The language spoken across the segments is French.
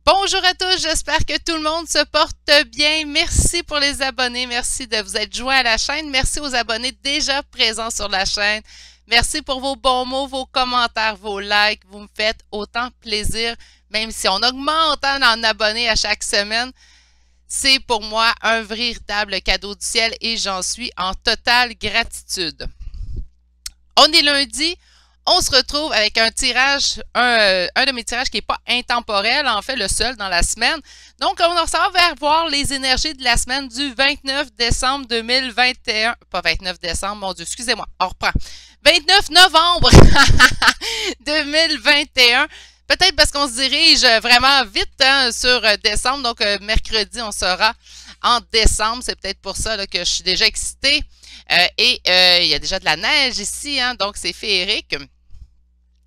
Bonjour à tous, j'espère que tout le monde se porte bien. Merci pour les abonnés, merci de vous être joints à la chaîne. Merci aux abonnés déjà présents sur la chaîne. Merci pour vos bons mots, vos commentaires, vos likes. Vous me faites autant plaisir, même si on augmente en abonnés à chaque semaine. C'est pour moi un véritable cadeau du ciel et j'en suis en totale gratitude. On est lundi. On se retrouve avec un tirage, un de mes tirages qui n'est pas intemporel, en fait le seul dans la semaine. Donc, on s'en va voir les énergies de la semaine du 29 décembre 2021. Pas 29 décembre, mon Dieu, excusez-moi, on reprend. 29 novembre 2021. Peut-être parce qu'on se dirige vraiment vite sur décembre. Donc, mercredi, on sera en décembre. C'est peut-être pour ça là, que je suis déjà excitée. Il y a déjà de la neige ici, donc c'est féerique.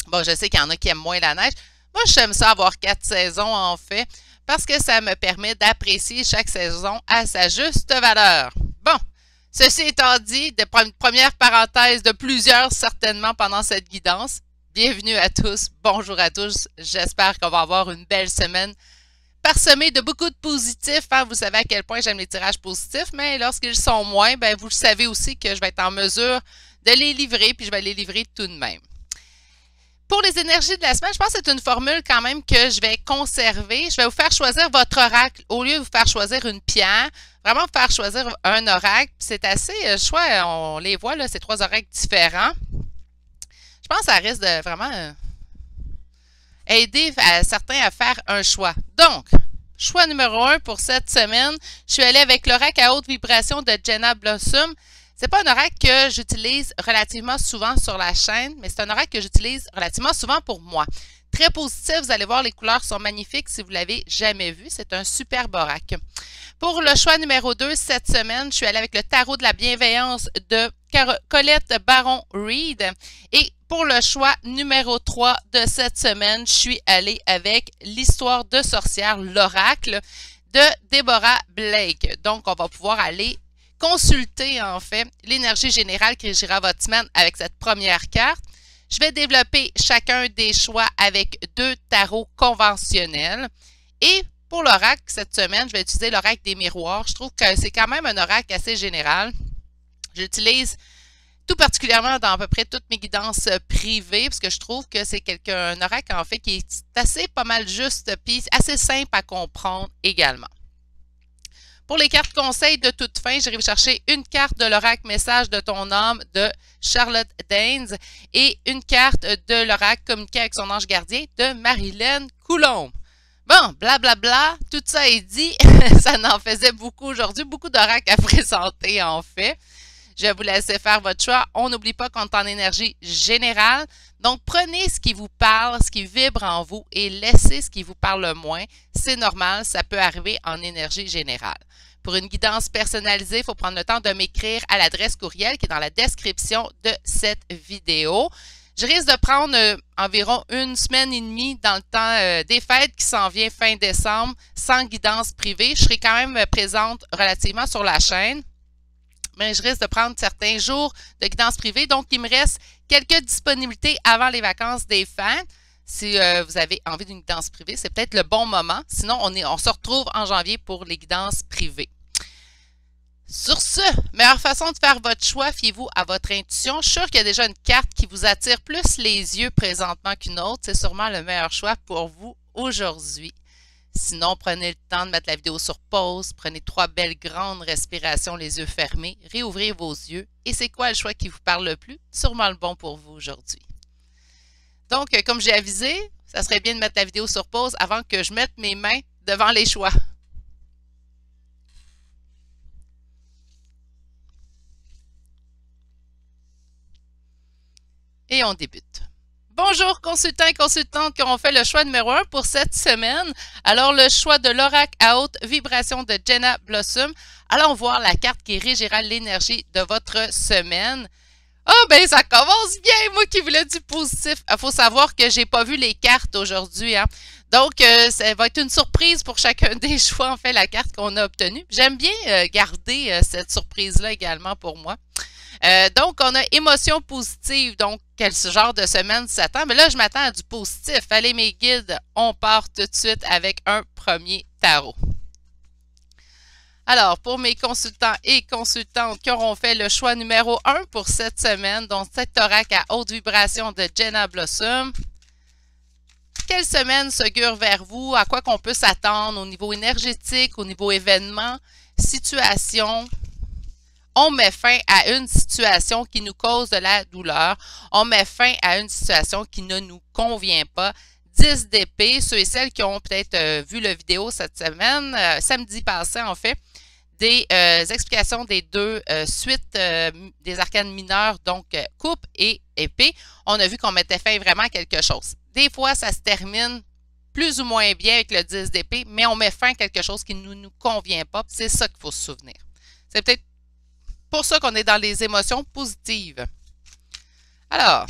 Bon, je sais qu'il y en a qui aiment moins la neige. Moi, j'aime ça avoir 4 saisons, en fait, parce que ça me permet d'apprécier chaque saison à sa juste valeur. Bon, ceci étant dit, une première parenthèse de plusieurs, certainement, pendant cette guidance. Bienvenue à tous, bonjour à tous. J'espère qu'on va avoir une belle semaine parsemée de beaucoup de positifs. Vous savez à quel point j'aime les tirages positifs, mais lorsqu'ils sont moins, vous savez aussi que je vais être en mesure de les livrer, puis je vais les livrer tout de même. Pour les énergies de la semaine, je pense que c'est une formule quand même que je vais conserver. Je vais vous faire choisir votre oracle au lieu de vous faire choisir une pierre. Vraiment vous faire choisir un oracle. C'est assez chouette. On les voit, là, ces 3 oracles différents. Je pense que ça risque de vraiment aider certains à faire un choix. Donc, choix numéro 1 pour cette semaine, je suis allée avec l'oracle à haute vibration de Jenna Blossom. C'est pas un oracle que j'utilise relativement souvent sur la chaîne, mais c'est un oracle que j'utilise relativement souvent pour moi. Très positif, vous allez voir, les couleurs sont magnifiques si vous ne l'avez jamais vu. C'est un superbe oracle. Pour le choix numéro 2, cette semaine, je suis allée avec le tarot de la bienveillance de Colette Baron-Reid. Et pour le choix numéro 3 de cette semaine, je suis allée avec l'histoire de sorcière, l'oracle de Deborah Blake. Donc, on va pouvoir aller consulter en fait l'énergie générale qui régira votre semaine avec cette première carte. Je vais développer chacun des choix avec 2 tarots conventionnels. Et pour l'oracle cette semaine, je vais utiliser l'oracle des miroirs. Je trouve que c'est quand même un oracle assez général. J'utilise tout particulièrement dans à peu près toutes mes guidances privées parce que je trouve que c'est un oracle en fait qui est assez pas mal juste puis assez simple à comprendre également. Pour les cartes conseils de toute fin, j'irai chercher une carte de l'oracle message de ton âme de Charlotte Daines et une carte de l'oracle communiquer avec son ange gardien de Marilyn Coulomb. Bon, blablabla, tout ça est dit. Ça en faisait beaucoup aujourd'hui, beaucoup d'oracles à présenter en fait. Je vais vous laisser faire votre choix. On n'oublie pas qu'on est en énergie générale. Donc, prenez ce qui vous parle, ce qui vibre en vous et laissez ce qui vous parle moins. C'est normal, ça peut arriver en énergie générale. Pour une guidance personnalisée, il faut prendre le temps de m'écrire à l'adresse courriel qui est dans la description de cette vidéo. Je risque de prendre environ 1 semaine et demie dans le temps des fêtes qui s'en vient fin décembre sans guidance privée. Je serai quand même présente relativement sur la chaîne. Mais je risque de prendre certains jours de guidance privée. Donc, il me reste quelques disponibilités avant les vacances des fêtes. Si vous avez envie d'une guidance privée, c'est peut-être le bon moment. Sinon, on se retrouve en janvier pour les guidances privées. Sur ce, meilleure façon de faire votre choix, fiez-vous à votre intuition. Je suis sûre qu'il y a déjà une carte qui vous attire plus les yeux présentement qu'une autre. C'est sûrement le meilleur choix pour vous aujourd'hui. Sinon, prenez le temps de mettre la vidéo sur pause, prenez 3 belles grandes respirations, les yeux fermés, réouvrez vos yeux. Et c'est quoi le choix qui vous parle le plus? Sûrement le bon pour vous aujourd'hui. Donc, comme j'ai avisé, ça serait bien de mettre la vidéo sur pause avant que je mette mes mains devant les choix. Et on débute. Bonjour consultants et consultantes qui ont fait le choix numéro 1 pour cette semaine. Alors le choix de l'oracle à haute vibration de Jenna Blossom. Allons voir la carte qui régira l'énergie de votre semaine. Ah ben ça commence bien, moi qui voulais du positif. Il faut savoir que j'ai pas vu les cartes aujourd'hui. Donc ça va être une surprise pour chacun des choix, en fait, la carte qu'on a obtenue. J'aime bien garder cette surprise-là également pour moi. Donc, on a émotion positive. Donc, quel genre de semaine s'attend? Mais là, je m'attends à du positif. Allez, mes guides, on part tout de suite avec un premier tarot. Alors, pour mes consultants et consultantes qui auront fait le choix numéro 1 pour cette semaine, donc cette oracle à haute vibration de Jenna Blossom, quelle semaine s'augure vers vous? À quoi qu'on peut s'attendre au niveau énergétique, au niveau événement, situation? On met fin à une situation qui nous cause de la douleur. On met fin à une situation qui ne nous convient pas. 10 d'épée, ceux et celles qui ont peut-être vu la vidéo cette semaine, samedi passé en fait, des explications des deux suites des arcanes mineurs, donc coupe et épée. On a vu qu'on mettait fin vraiment à quelque chose. Des fois, ça se termine plus ou moins bien avec le 10 d'épée, mais on met fin à quelque chose qui ne nous convient pas. C'est ça qu'il faut se souvenir. C'est peut-être pour ça qu'on est dans les émotions positives. Alors,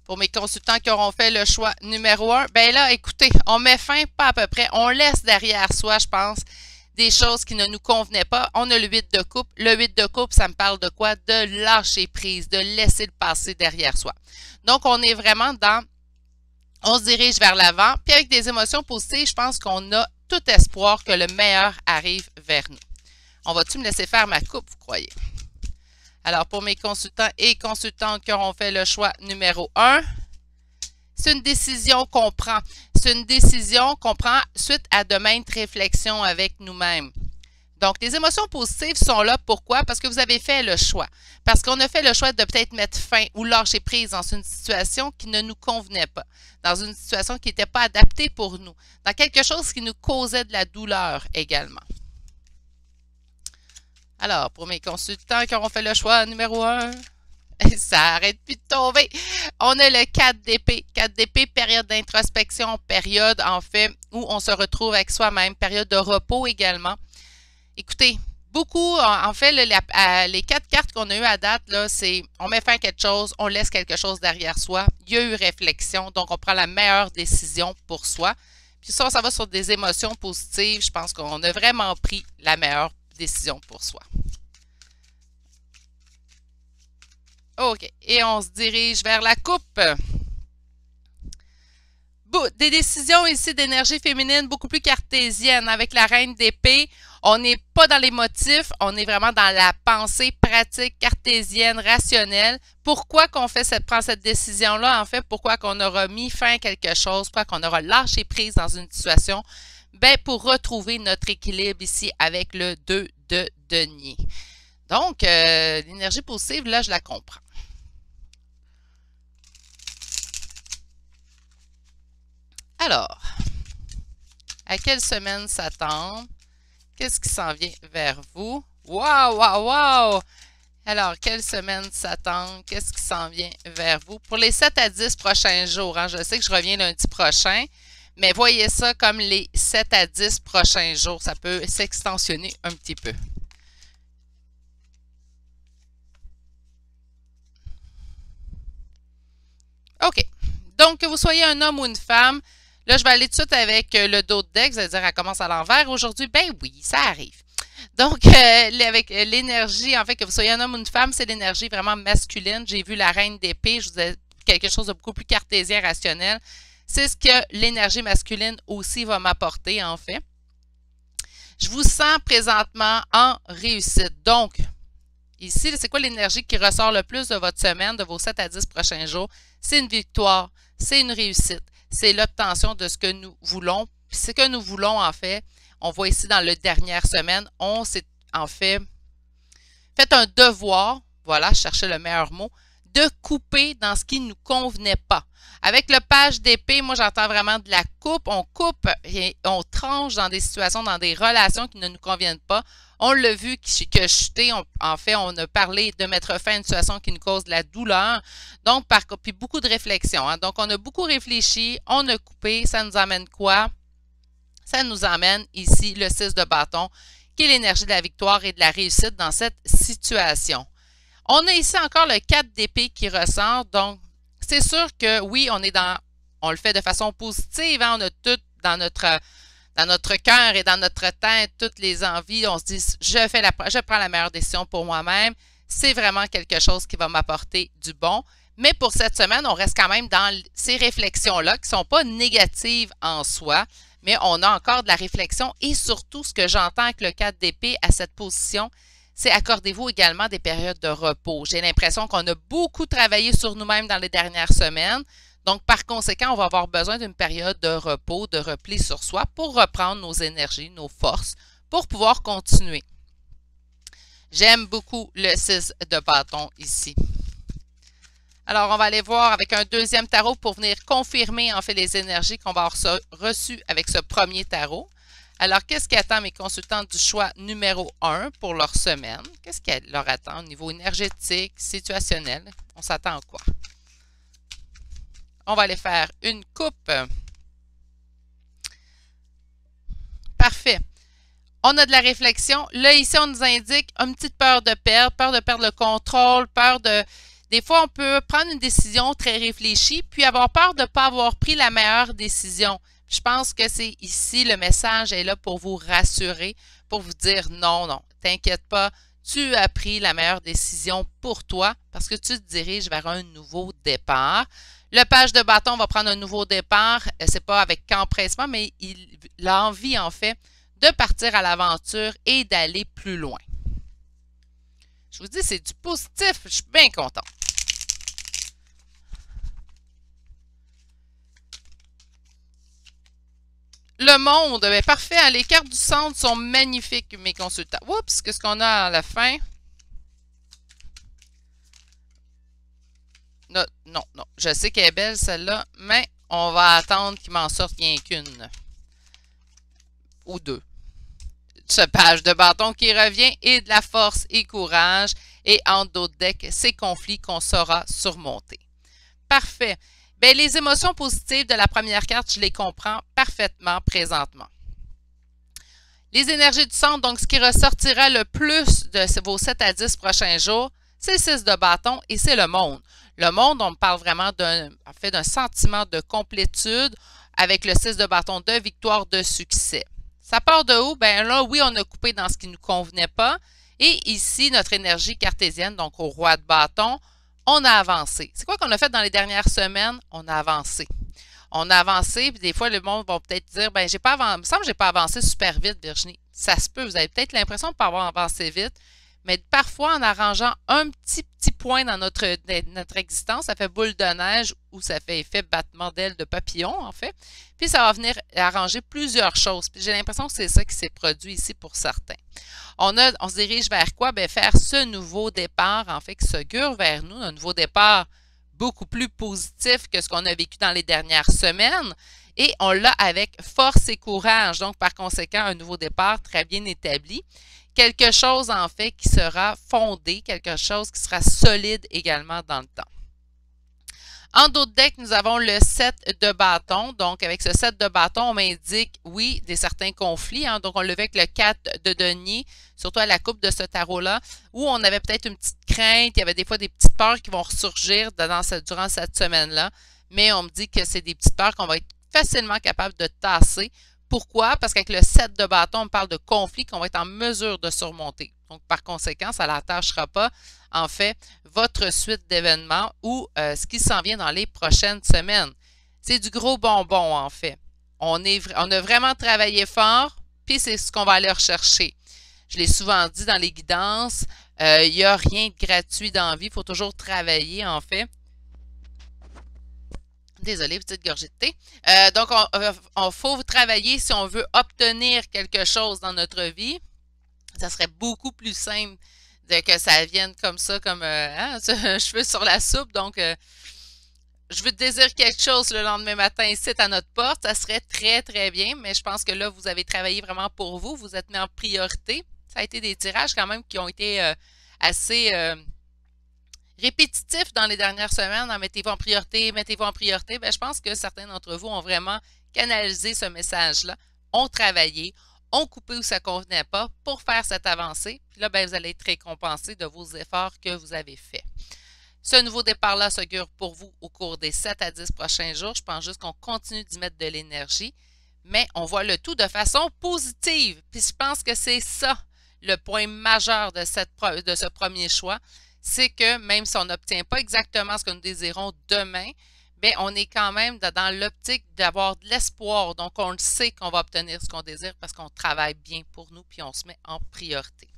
pour mes consultants qui auront fait le choix numéro 1, ben là, écoutez, on met fin, pas à peu près. On laisse derrière soi, je pense, des choses qui ne nous convenaient pas. On a le 8 de coupe. Le 8 de coupe, ça me parle de quoi? De lâcher prise, de laisser le passé derrière soi. Donc, on est vraiment dans... On se dirige vers l'avant. Puis avec des émotions positives, je pense qu'on a tout espoir que le meilleur arrive vers nous. On va-tu me laisser faire ma coupe, vous croyez? Alors, pour mes consultants et consultantes qui auront fait le choix numéro 1, c'est une décision qu'on prend. C'est une décision qu'on prend suite à de maintes réflexions avec nous-mêmes. Donc, les émotions positives sont là. Pourquoi? Parce que vous avez fait le choix. Parce qu'on a fait le choix de peut-être mettre fin ou lâcher prise dans une situation qui ne nous convenait pas, dans une situation qui n'était pas adaptée pour nous, dans quelque chose qui nous causait de la douleur également. Alors, pour mes consultants qui auront fait le choix numéro 1, ça arrête plus de tomber. On a le 4 d'épée. 4 d'épée, période d'introspection, période en fait où on se retrouve avec soi-même, période de repos également. Écoutez, beaucoup, en fait, les 4 cartes qu'on a eues à date, là, c'est on met fin à quelque chose, on laisse quelque chose derrière soi. Il y a eu réflexion, donc on prend la meilleure décision pour soi. Puis ça va sur des émotions positives. Je pense qu'on a vraiment pris la meilleure décision pour soi. OK. Et on se dirige vers la coupe. Des décisions ici d'énergie féminine beaucoup plus cartésienne. Avec la reine d'épée, on n'est pas dans les motifs, on est vraiment dans la pensée pratique, cartésienne, rationnelle. Pourquoi qu'on prend cette décision-là? En fait, pourquoi qu'on aura mis fin à quelque chose? Pourquoi qu'on aura lâché prise dans une situation? Ben, pour retrouver notre équilibre ici avec le 2 de denier. Donc, l'énergie positive, là, je la comprends. Alors, à quelle semaine s'attendre? Qu'est-ce qui s'en vient vers vous? Wow, wow, wow! Alors, quelle semaine s'attendre? Qu'est-ce qui s'en vient vers vous? Pour les 7 à 10 prochains jours, hein, je sais que je reviens lundi prochain, mais voyez ça comme les 7 à 10 prochains jours. Ça peut s'extensionner un petit peu. OK. Donc, que vous soyez un homme ou une femme, là, je vais aller tout de suite avec le dos de deck. Vous allez dire, elle commence à l'envers aujourd'hui. Ben oui, ça arrive. Donc, avec l'énergie, en fait, que vous soyez un homme ou une femme, c'est l'énergie vraiment masculine. J'ai vu la reine d'épée. Je vous ai quelque chose de beaucoup plus cartésien, rationnel. C'est ce que l'énergie masculine aussi va m'apporter, en fait. Je vous sens présentement en réussite. Donc, ici, c'est quoi l'énergie qui ressort le plus de votre semaine, de vos 7 à 10 prochains jours? C'est une victoire, c'est une réussite, c'est l'obtention de ce que nous voulons. Puis ce que nous voulons, en fait, on voit ici dans la dernière semaine, on s'est en fait un devoir, voilà, je cherchais le meilleur mot, de couper dans ce qui ne nous convenait pas. Avec le page d'épée, moi, j'entends vraiment de la coupe. On coupe et on tranche dans des situations, dans des relations qui ne nous conviennent pas. On l'a vu que chuter, en fait, on a parlé de mettre fin à une situation qui nous cause de la douleur. Donc, puis beaucoup de réflexion. Hein. Donc, on a beaucoup réfléchi, on a coupé. Ça nous amène quoi? Ça nous amène ici le 6 de bâton, qui est l'énergie de la victoire et de la réussite dans cette situation. On a ici encore le 4 d'épée qui ressort. Donc, c'est sûr que oui, on le fait de façon positive. Hein, on a tout dans notre cœur et dans notre tête, toutes les envies. On se dit, je prends la meilleure décision pour moi-même. c'est vraiment quelque chose qui va m'apporter du bon. Mais pour cette semaine, on reste quand même dans ces réflexions-là qui ne sont pas négatives en soi, mais on a encore de la réflexion et surtout ce que j'entends avec le 4 d'épée à cette position, c'est accordez-vous également des périodes de repos. J'ai l'impression qu'on a beaucoup travaillé sur nous-mêmes dans les dernières semaines. Donc, par conséquent, on va avoir besoin d'une période de repos, de repli sur soi pour reprendre nos énergies, nos forces, pour pouvoir continuer. J'aime beaucoup le 6 de bâton ici. Alors, on va aller voir avec un deuxième tarot pour venir confirmer en fait les énergies qu'on va avoir reçues avec ce premier tarot. Alors, qu'est-ce qui attend mes consultants du choix numéro 1 pour leur semaine? Qu'est-ce qui leur attend au niveau énergétique, situationnel? On s'attend à quoi? On va aller faire une coupe. Parfait. On a de la réflexion. Là, ici, on nous indique une petite peur de perdre le contrôle, peur de... Des fois, on peut prendre une décision très réfléchie, puis avoir peur de ne pas avoir pris la meilleure décision. Je pense que c'est ici, le message est là pour vous rassurer, pour vous dire non, non, t'inquiète pas, tu as pris la meilleure décision pour toi parce que tu te diriges vers un nouveau départ. Le page de bâton va prendre un nouveau départ, c'est pas avec qu'empressement, mais il a envie en fait de partir à l'aventure et d'aller plus loin. Je vous dis, c'est du positif, je suis bien contente. Le monde, bien, parfait. Hein, les cartes du centre sont magnifiques, mes consultants. Oups, qu'est-ce qu'on a à la fin? Non, non, non. Je sais qu'elle est belle, celle-là, mais on va attendre qu'il m'en sorte rien qu'une. Ou deux. Ce page de bâton qui revient et de la force et courage. Et en d'autres decks, ces conflits qu'on saura surmonter. Parfait. Bien, les émotions positives de la première carte, je les comprends parfaitement présentement. Les énergies du centre, donc ce qui ressortira le plus de vos 7 à 10 prochains jours, c'est le 6 de bâton et c'est le monde. Le monde, on parle vraiment d'un sentiment de complétude avec le 6 de bâton, de victoire, de succès. Ça part de où? Bien là, oui, on a coupé dans ce qui ne nous convenait pas. Et ici, notre énergie cartésienne, donc au roi de bâton, on a avancé. C'est quoi qu'on a fait dans les dernières semaines? On a avancé. On a avancé, puis des fois, le monde va peut-être dire, ben j'ai pas avancé, il me semble que j'ai pas avancé super vite, Virginie. Ça se peut, vous avez peut-être l'impression de ne pas avoir avancé vite, mais parfois, en arrangeant un petit point dans notre existence, ça fait boule de neige ou ça fait effet battement d'ailes de papillon, en fait. Puis ça va venir arranger plusieurs choses. Puis j'ai l'impression que c'est ça qui s'est produit ici pour certains. On se dirige vers quoi? Bien, faire ce nouveau départ, en fait, qui se gure vers nous, un nouveau départ beaucoup plus positif que ce qu'on a vécu dans les dernières semaines. Et on l'a avec force et courage. Donc, par conséquent, un nouveau départ très bien établi. Quelque chose, en fait, qui sera fondé, quelque chose qui sera solide également dans le temps. En d'autres decks, nous avons le 7 de bâton. Donc, avec ce 7 de bâton, on m'indique, oui, certains conflits. Hein. Donc, on le voit avec le 4 de denier, surtout à la coupe de ce tarot-là, où on avait peut-être une petite crainte. Il y avait des fois des petites peurs qui vont ressurgir durant cette semaine-là. Mais on me dit que c'est des petites peurs qu'on va être facilement capable de tasser. Pourquoi? Parce qu'avec le 7 de bâton, on parle de conflits qu'on va être en mesure de surmonter. Donc, par conséquent, ça ne l'attachera pas, en fait, votre suite d'événements ou ce qui s'en vient dans les prochaines semaines. C'est du gros bonbon, en fait. On a vraiment travaillé fort, puis c'est ce qu'on va aller rechercher. Je l'ai souvent dit dans les guidances, il n'y a rien de gratuit dans la vie, il faut toujours travailler, en fait. Désolée, petite gorgée de thé. Donc, on faut travailler si on veut obtenir quelque chose dans notre vie. Ça serait beaucoup plus simple que ça vienne comme ça, comme cheveux sur la soupe. Donc, je veux te désire quelque chose le lendemain matin ici à notre porte. Ça serait très, très bien. Mais je pense que là, vous avez travaillé vraiment pour vous. Vous êtes mis en priorité. Ça a été des tirages quand même qui ont été assez... répétitif dans les dernières semaines, mettez-vous en priorité, mettez-vous en priorité, bien, je pense que certains d'entre vous ont vraiment canalisé ce message-là, ont travaillé, ont coupé où ça ne convenait pas pour faire cette avancée. Puis là, bien, vous allez être récompensé de vos efforts que vous avez faits. Ce nouveau départ-là s'augure pour vous au cours des 7 à 10 prochains jours. Je pense juste qu'on continue d'y mettre de l'énergie, mais on voit le tout de façon positive. Puis je pense que c'est ça le point majeur de ce premier choix, c'est que même si on n'obtient pas exactement ce que nous désirons demain, bien, on est quand même dans l'optique d'avoir de l'espoir. Donc, on le sait qu'on va obtenir ce qu'on désire parce qu'on travaille bien pour nous puis on se met en priorité.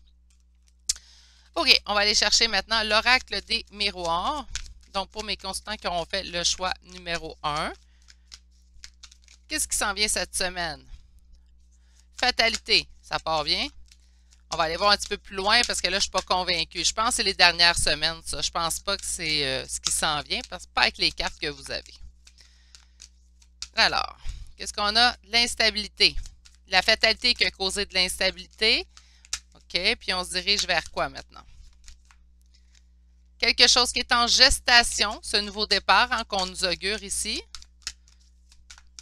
OK, on va aller chercher maintenant l'oracle des miroirs. Donc, pour mes consultants qui auront fait le choix numéro 1, qu'est-ce qui s'en vient cette semaine? Fatalité, ça part bien. On va aller voir un petit peu plus loin parce que là, je ne suis pas convaincue. Je pense que c'est les dernières semaines, ça. Je ne pense pas que c'est ce qui s'en vient parce que pas avec les cartes que vous avez. Alors, qu'est-ce qu'on a? L'instabilité. La fatalité qui a causé de l'instabilité. OK, puis on se dirige vers quoi maintenant? Quelque chose qui est en gestation, ce nouveau départ hein, qu'on nous augure ici.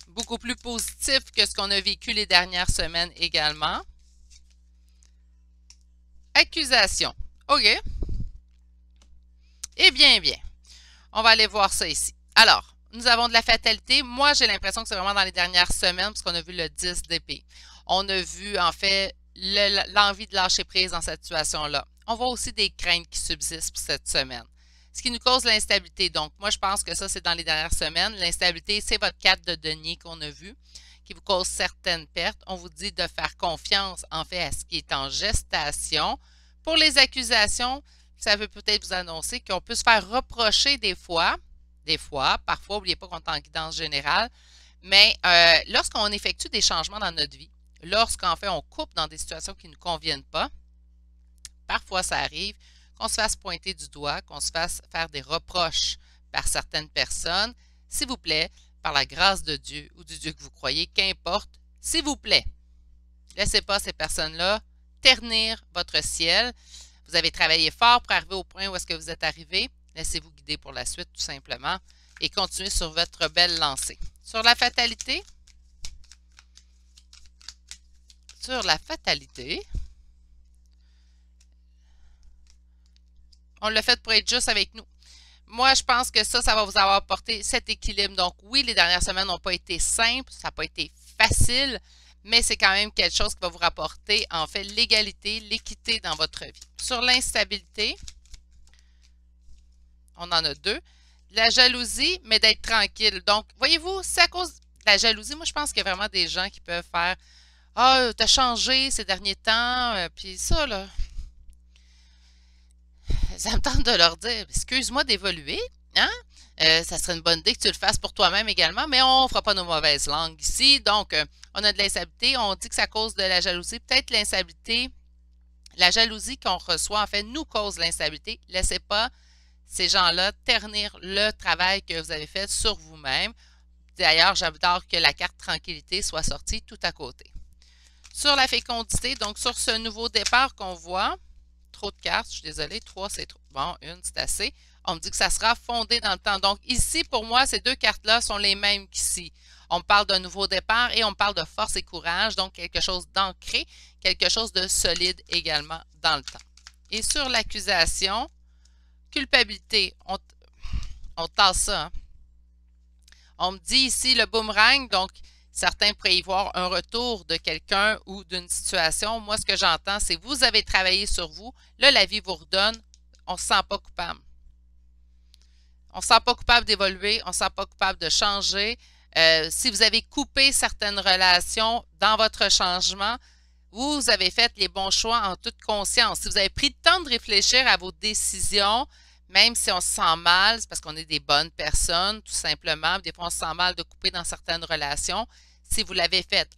Beaucoup plus positif que ce qu'on a vécu les dernières semaines également. Accusation. OK. Eh bien, bien. On va aller voir ça ici. Alors, nous avons de la fatalité. Moi, j'ai l'impression que c'est vraiment dans les dernières semaines parce qu'on a vu le 10 d'épée. On a vu, en fait, l'envie de lâcher prise dans cette situation-là. On voit aussi des craintes qui subsistent pour cette semaine. Ce qui nous cause l'instabilité. Donc, moi, je pense que ça, c'est dans les dernières semaines. L'instabilité, c'est votre carte de denier qu'on a vu, qui vous cause certaines pertes. On vous dit de faire confiance, en fait, à ce qui est en gestation. Pour les accusations, ça veut peut-être vous annoncer qu'on peut se faire reprocher des fois, parfois, n'oubliez pas qu'on est en guidance générale, mais lorsqu'on effectue des changements dans notre vie, lorsqu'en fait on coupe dans des situations qui ne nous conviennent pas, parfois ça arrive qu'on se fasse pointer du doigt, qu'on se fasse faire des reproches par certaines personnes. S'il vous plaît, par la grâce de Dieu ou du Dieu que vous croyez, qu'importe, s'il vous plaît, laissez pas ces personnes-là ternir votre ciel. Vous avez travaillé fort pour arriver au point où est-ce que vous êtes arrivé. Laissez-vous guider pour la suite, tout simplement, et continuez sur votre belle lancée. Sur la fatalité, on l'a fait pour être juste avec nous. Moi, je pense que ça va vous avoir apporté cet équilibre. Donc, oui, les dernières semaines n'ont pas été simples, ça n'a pas été facile, mais c'est quand même quelque chose qui va vous rapporter, en fait, l'égalité, l'équité dans votre vie. Sur l'instabilité, on en a deux. La jalousie, mais d'être tranquille. Donc, voyez-vous, c'est à cause de la jalousie. Moi, je pense qu'il y a vraiment des gens qui peuvent faire « Ah, t'as changé ces derniers temps, puis ça, là. » Ça me tente de leur dire « Excuse-moi d'évoluer, hein? Ça serait une bonne idée que tu le fasses pour toi-même également, mais on ne fera pas nos mauvaises langues ici. » Donc, on a de l'instabilité. On dit que ça cause de la jalousie. Peut-être l'instabilité, la jalousie qu'on reçoit, en fait, nous cause l'instabilité. Laissez pas ces gens-là ternir le travail que vous avez fait sur vous-même. D'ailleurs, j'adore que la carte tranquillité soit sortie tout à côté. Sur la fécondité, donc sur ce nouveau départ qu'on voit, trop de cartes, je suis désolée, 3 c'est trop. Bon, une c'est assez. On me dit que ça sera fondé dans le temps. Donc ici, pour moi, ces deux cartes-là sont les mêmes qu'ici. On parle d'un nouveau départ et on parle de force et courage, donc quelque chose d'ancré, quelque chose de solide également dans le temps. Et sur l'accusation, culpabilité, on tasse ça. Hein? On me dit ici le boomerang, donc certains pourraient y voir un retour de quelqu'un ou d'une situation. Moi, ce que j'entends, c'est que vous avez travaillé sur vous. Là, la vie vous redonne. On ne se sent pas coupable. On ne se sent pas coupable d'évoluer. On ne se sent pas coupable de changer. Si vous avez coupé certaines relations dans votre changement, vous avez fait les bons choix en toute conscience. Si vous avez pris le temps de réfléchir à vos décisions, même si on se sent mal, c'est parce qu'on est des bonnes personnes, tout simplement. Des fois, on se sent mal de couper dans certaines relations. Si vous l'avez fait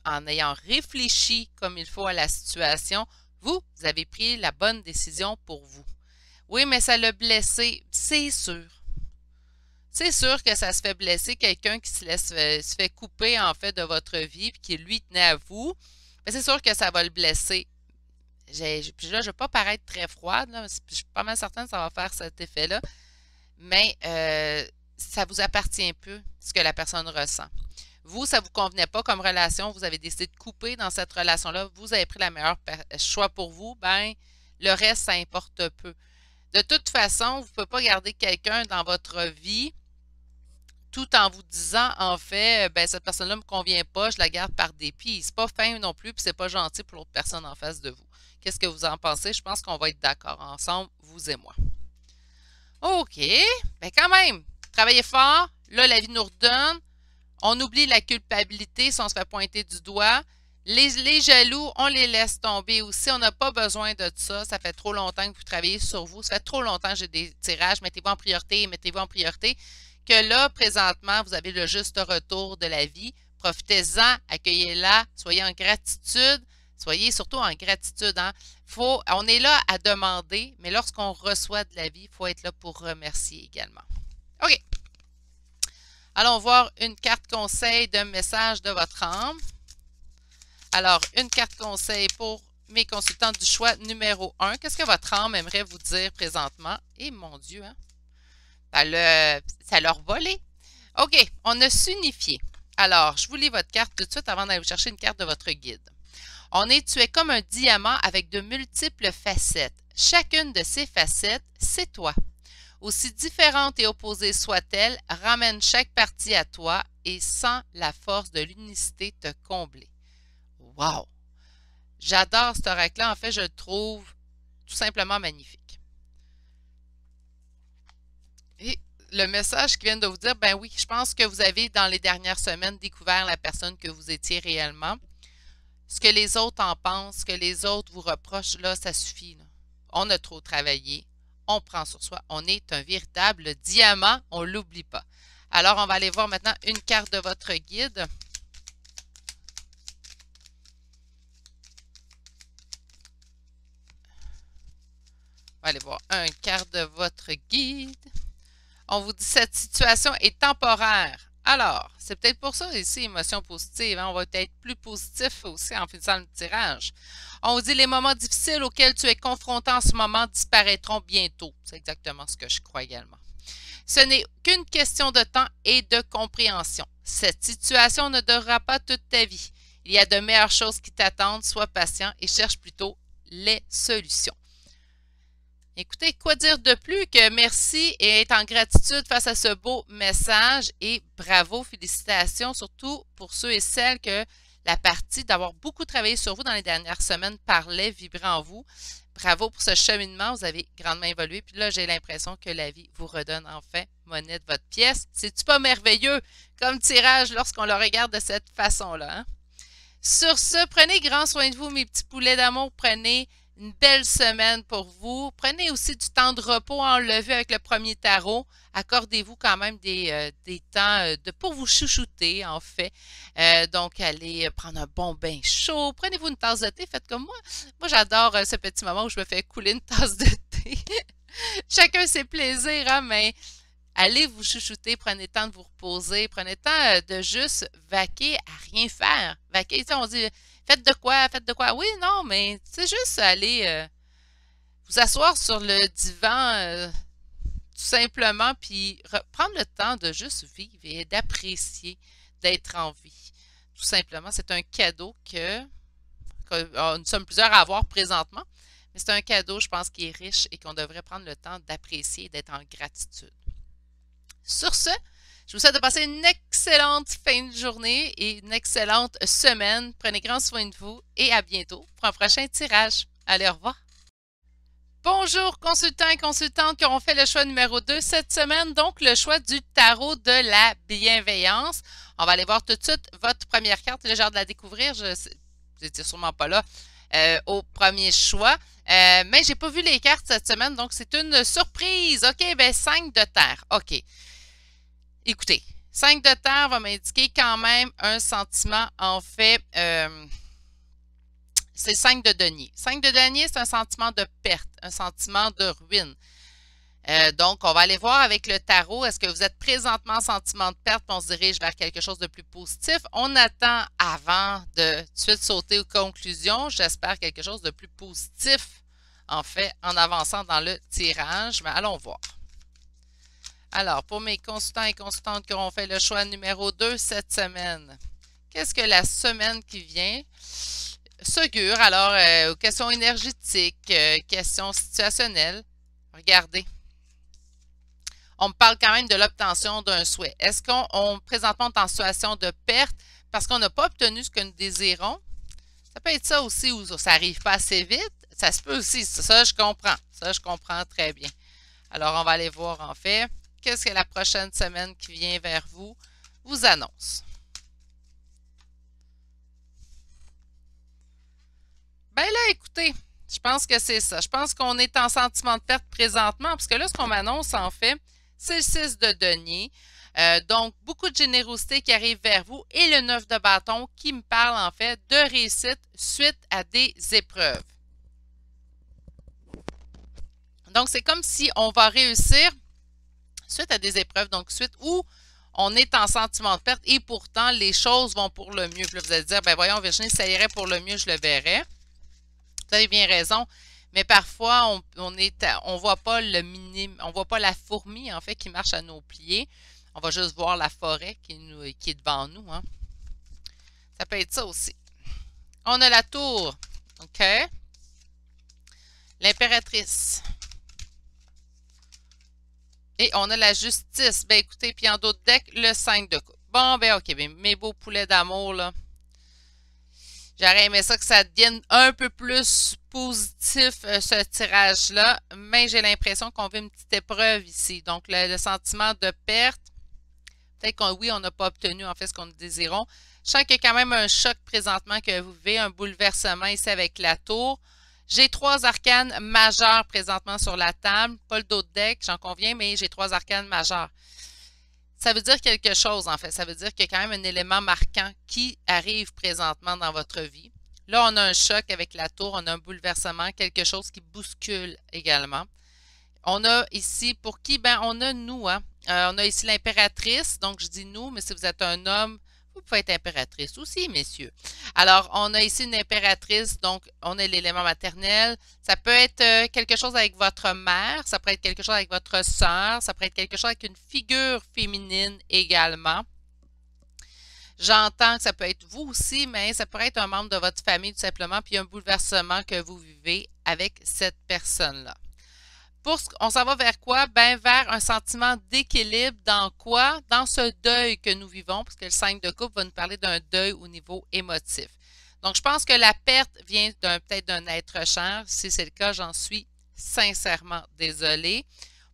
en ayant réfléchi comme il faut à la situation, vous avez pris la bonne décision pour vous. Oui, mais ça l'a blessé, c'est sûr. C'est sûr que ça se fait blesser quelqu'un qui se fait couper en fait de votre vie et qui lui tenait à vous. Mais c'est sûr que ça va le blesser. Puis là, je ne vais pas paraître très froide, là, je suis pas mal certaine que ça va faire cet effet-là. Mais ça vous appartient un peu, ce que la personne ressent. Vous, ça ne vous convenait pas comme relation, vous avez décidé de couper dans cette relation-là, vous avez pris le meilleur choix pour vous, ben le reste, ça importe peu. De toute façon, vous ne pouvez pas garder quelqu'un dans votre vie tout en vous disant, en fait, ben, cette personne-là ne me convient pas, je la garde par dépit. C'est pas fin non plus, puis c'est pas gentil pour l'autre personne en face de vous. Qu'est-ce que vous en pensez? Je pense qu'on va être d'accord ensemble, vous et moi. OK, ben quand même, travaillez fort. Là, la vie nous redonne. On oublie la culpabilité si on se fait pointer du doigt. Les jaloux, on les laisse tomber aussi. On n'a pas besoin de ça. Ça fait trop longtemps que vous travaillez sur vous. Ça fait trop longtemps que j'ai des tirages. Mettez-vous en priorité, mettez-vous en priorité. Que là, présentement, vous avez le juste retour de la vie. Profitez-en, accueillez-la, soyez en gratitude. Soyez surtout en gratitude. Hein? On est là à demander, mais lorsqu'on reçoit de la vie, il faut être là pour remercier également. OK. Allons voir une carte conseil d'un message de votre âme. Alors, une carte conseil pour mes consultants du choix numéro 1. Qu'est-ce que votre âme aimerait vous dire présentement? Et mon Dieu, hein? Ça leur volé. OK, on a s'unifié. Alors, je vous lis votre carte tout de suite avant d'aller vous chercher une carte de votre guide. Tu es comme un diamant avec de multiples facettes. Chacune de ces facettes, c'est toi. Aussi différentes et opposées soient-elles, ramène chaque partie à toi et sens la force de l'unicité te combler. Wow! J'adore cet oracle-là. En fait, je le trouve tout simplement magnifique. Et le message qui vient de vous dire, ben oui, je pense que vous avez, dans les dernières semaines, découvert la personne que vous étiez réellement. Ce que les autres en pensent, ce que les autres vous reprochent, là, ça suffit. Là. On a trop travaillé. On prend sur soi. On est un véritable diamant. On ne l'oublie pas. Alors, on va aller voir maintenant une carte de votre guide. On va aller voir une carte de votre guide. On vous dit cette situation est temporaire. Alors, c'est peut-être pour ça ici, émotion positive. Hein? On va être plus positif aussi en finissant le tirage. On vous dit les moments difficiles auxquels tu es confronté en ce moment disparaîtront bientôt. C'est exactement ce que je crois également. Ce n'est qu'une question de temps et de compréhension. Cette situation ne durera pas toute ta vie. Il y a de meilleures choses qui t'attendent. Sois patient et cherche plutôt les solutions. Écoutez, quoi dire de plus que merci et être en gratitude face à ce beau message et bravo, félicitations, surtout pour ceux et celles que la partie d'avoir beaucoup travaillé sur vous dans les dernières semaines parlait, vibrait en vous. Bravo pour ce cheminement, vous avez grandement évolué. Puis là, j'ai l'impression que la vie vous redonne enfin monnaie de votre pièce. C'est-tu pas merveilleux comme tirage lorsqu'on le regarde de cette façon-là? Hein? Sur ce, prenez grand soin de vous, mes petits poulets d'amour. Prenez une belle semaine pour vous. Prenez aussi du temps de repos à enlever avec le premier tarot. Accordez-vous quand même des temps pour vous chouchouter, en fait. Donc, allez prendre un bon bain chaud. Prenez-vous une tasse de thé. Faites comme moi. Moi, j'adore ce petit moment où je me fais couler une tasse de thé. Chacun ses plaisirs, hein, mais allez vous chouchouter. Prenez le temps de vous reposer. Prenez le temps de juste vaquer à rien faire. Vaquer, on dit... Faites de quoi? Faites de quoi? Oui, non, mais c'est juste aller vous asseoir sur le divan tout simplement, puis prendre le temps de juste vivre et d'apprécier d'être en vie. Tout simplement, c'est un cadeau que nous sommes plusieurs à avoir présentement, mais c'est un cadeau, je pense, qui est riche et qu'on devrait prendre le temps d'apprécier et d'être en gratitude. Sur ce, je vous souhaite de passer une excellente fin de journée et une excellente semaine. Prenez grand soin de vous et à bientôt pour un prochain tirage. Allez, au revoir. Bonjour consultants et consultantes qui auront fait le choix numéro 2 cette semaine, donc le choix du tarot de la bienveillance. On va aller voir tout de suite votre première carte. Là, j'ai hâte de la découvrir. Vous n'étiez sûrement pas là au premier choix. Mais je n'ai pas vu les cartes cette semaine, donc c'est une surprise. OK, ben 5 de terre. OK. Écoutez, 5 de terre va m'indiquer quand même un sentiment, en fait, c'est 5 de denier. 5 de denier, c'est un sentiment de perte, un sentiment de ruine. Donc, on va aller voir avec le tarot, est-ce que vous êtes présentement en sentiment de perte, puis on se dirige vers quelque chose de plus positif. On attend avant de tout de suite sauter aux conclusions, j'espère quelque chose de plus positif, en fait, en avançant dans le tirage, mais allons voir. Alors, pour mes consultants et consultantes qui auront fait le choix numéro 2 cette semaine, qu'est-ce que la semaine qui vient s'augure? Alors, questions énergétiques, questions situationnelles. Regardez. on me parle quand même de l'obtention d'un souhait. Est-ce qu'on présentement est en situation de perte parce qu'on n'a pas obtenu ce que nous désirons? Ça peut être ça aussi, ou ça n'arrive pas assez vite. Ça se peut aussi. Ça, je comprends. Ça, je comprends très bien. Alors, on va aller voir en fait qu'est-ce que la prochaine semaine qui vient vers vous annonce. Ben là, écoutez, je pense que c'est ça. Je pense qu'on est en sentiment de perte présentement, parce que là, ce qu'on m'annonce en fait, c'est le 6 de denier. Donc, beaucoup de générosité qui arrive vers vous et le 9 de bâton qui me parle en fait de réussite suite à des épreuves. Donc, c'est comme si on va réussir suite à des épreuves, donc suite où on est en sentiment de perte et pourtant les choses vont pour le mieux. Puis là, vous allez dire, ben voyons Virginie, ça irait pour le mieux, je le verrais. Vous avez bien raison, mais parfois on voit pas le minime, on voit pas la fourmi en fait qui marche à nos pieds. On va juste voir la forêt qui est devant nous. Hein. Ça peut être ça aussi. On a la tour, ok. L'impératrice. Et on a la justice. Ben écoutez, puis en d'autres decks, le 5 de coupe. Bon, ben ok, ben, mes beaux poulets d'amour, là. J'aurais aimé ça que ça devienne un peu plus positif, ce tirage-là, mais j'ai l'impression qu'on vit une petite épreuve ici. Donc, le sentiment de perte, peut-être qu'on, oui, on n'a pas obtenu en fait ce qu'on nous désirons. Je sens qu'il y a quand même un choc présentement que vous vivez, un bouleversement ici avec la tour. J'ai 3 arcanes majeurs présentement sur la table, pas le dos de deck, j'en conviens, mais j'ai 3 arcanes majeurs. Ça veut dire quelque chose, en fait. Ça veut dire qu'il y a quand même un élément marquant qui arrive présentement dans votre vie. Là, on a un choc avec la tour, on a un bouleversement, quelque chose qui bouscule également. On a ici, pour qui? Ben, on a nous, hein. On a ici l'impératrice, donc je dis nous, mais si vous êtes un homme, vous pouvez être impératrice aussi, messieurs. Alors, on a ici une impératrice, donc on a l'élément maternel. Ça peut être quelque chose avec votre mère, ça peut être quelque chose avec votre sœur, ça peut être quelque chose avec une figure féminine également. J'entends que ça peut être vous aussi, mais ça pourrait être un membre de votre famille tout simplement, puis un bouleversement que vous vivez avec cette personne-là. On s'en va vers quoi? Ben, vers un sentiment d'équilibre dans quoi? Dans ce deuil que nous vivons, parce que le 5 de coupe va nous parler d'un deuil au niveau émotif. Donc, je pense que la perte vient peut-être d'un être cher. Si c'est le cas, j'en suis sincèrement désolée.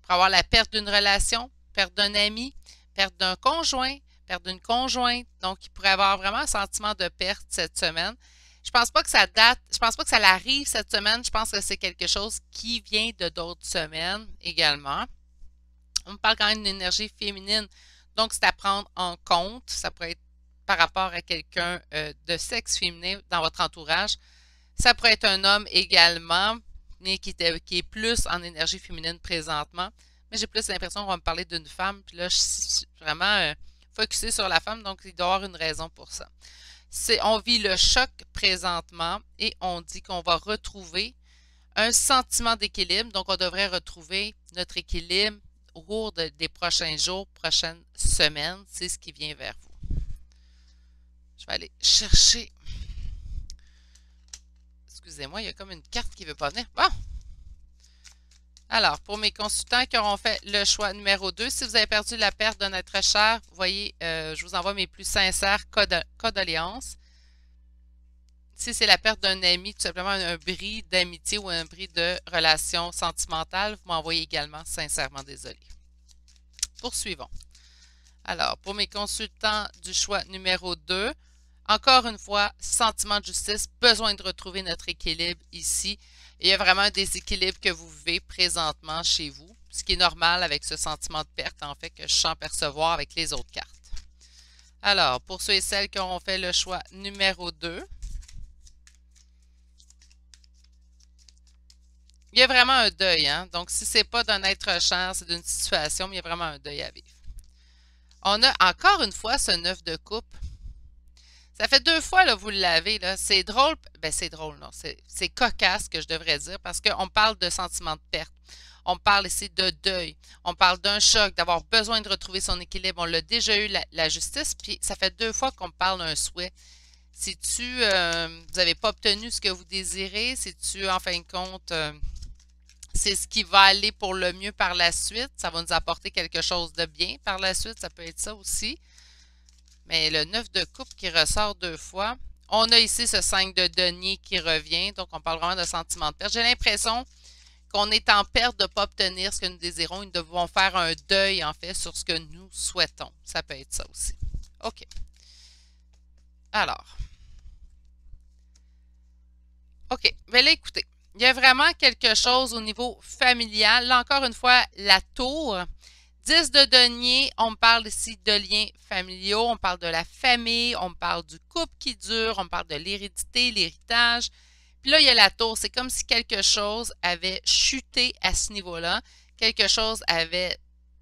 Pour avoir la perte d'une relation, perte d'un ami, perte d'un conjoint, perte d'une conjointe. Donc, il pourrait avoir vraiment un sentiment de perte cette semaine. Je pense pas que ça date, je pense pas que ça arrive cette semaine. Je pense que c'est quelque chose qui vient de d'autres semaines également. On me parle quand même d'une énergie féminine, donc c'est à prendre en compte. Ça pourrait être par rapport à quelqu'un de sexe féminin dans votre entourage. Ça pourrait être un homme également, mais qui est plus en énergie féminine présentement. Mais j'ai plus l'impression qu'on va me parler d'une femme. Puis là, je suis vraiment focusée sur la femme, donc il doit y avoir une raison pour ça. On vit le choc présentement et on dit qu'on va retrouver un sentiment d'équilibre. Donc, on devrait retrouver notre équilibre au cours des prochains jours, prochaines semaines. C'est ce qui vient vers vous. Je vais aller chercher. Excusez-moi, il y a comme une carte qui ne veut pas venir. Bon! Alors, pour mes consultants qui auront fait le choix numéro 2, si vous avez perdu la perte d'un être cher, vous voyez, je vous envoie mes plus sincères condoléances. Si c'est la perte d'un ami, tout simplement un bris d'amitié ou un bris de relation sentimentale, vous m'envoyez également sincèrement désolé. Poursuivons. Alors, pour mes consultants du choix numéro 2, encore une fois, sentiment de justice, besoin de retrouver notre équilibre ici. Il y a vraiment un déséquilibre que vous vivez présentement chez vous, ce qui est normal avec ce sentiment de perte, en fait, que je sens percevoir avec les autres cartes. Alors, pour ceux et celles qui auront fait le choix numéro 2, il y a vraiment un deuil, hein? Donc, si ce n'est pas d'un être cher, c'est d'une situation, mais il y a vraiment un deuil à vivre. On a encore une fois ce 9 de coupe. Ça fait 2 fois, là, vous l'avez, là. C'est drôle. Ben, c'est drôle, non. C'est cocasse, que je devrais dire, parce qu'on parle de sentiment de perte. On parle ici de deuil. On parle d'un choc, d'avoir besoin de retrouver son équilibre. On l'a déjà eu, la justice, puis ça fait 2 fois qu'on me parle d'un souhait. Si vous n'avez pas obtenu ce que vous désirez, si en fin de compte, c'est ce qui va aller pour le mieux par la suite. Ça va nous apporter quelque chose de bien par la suite. Ça peut être ça aussi. Mais le 9 de coupe qui ressort 2 fois. On a ici ce 5 de denier qui revient. Donc, on parle vraiment de sentiment de perte. J'ai l'impression qu'on est en perte de ne pas obtenir ce que nous désirons. Nous devons faire un deuil, en fait, sur ce que nous souhaitons. Ça peut être ça aussi. OK. Alors. OK. Mais là, écoutez. Il y a vraiment quelque chose au niveau familial. Là, encore une fois, la tour. 10 de denier, on me parle ici de liens familiaux, on parle de la famille, on me parle du couple qui dure, on me parle de l'hérédité, l'héritage. Puis là, il y a la tour. C'est comme si quelque chose avait chuté à ce niveau-là. Quelque chose avait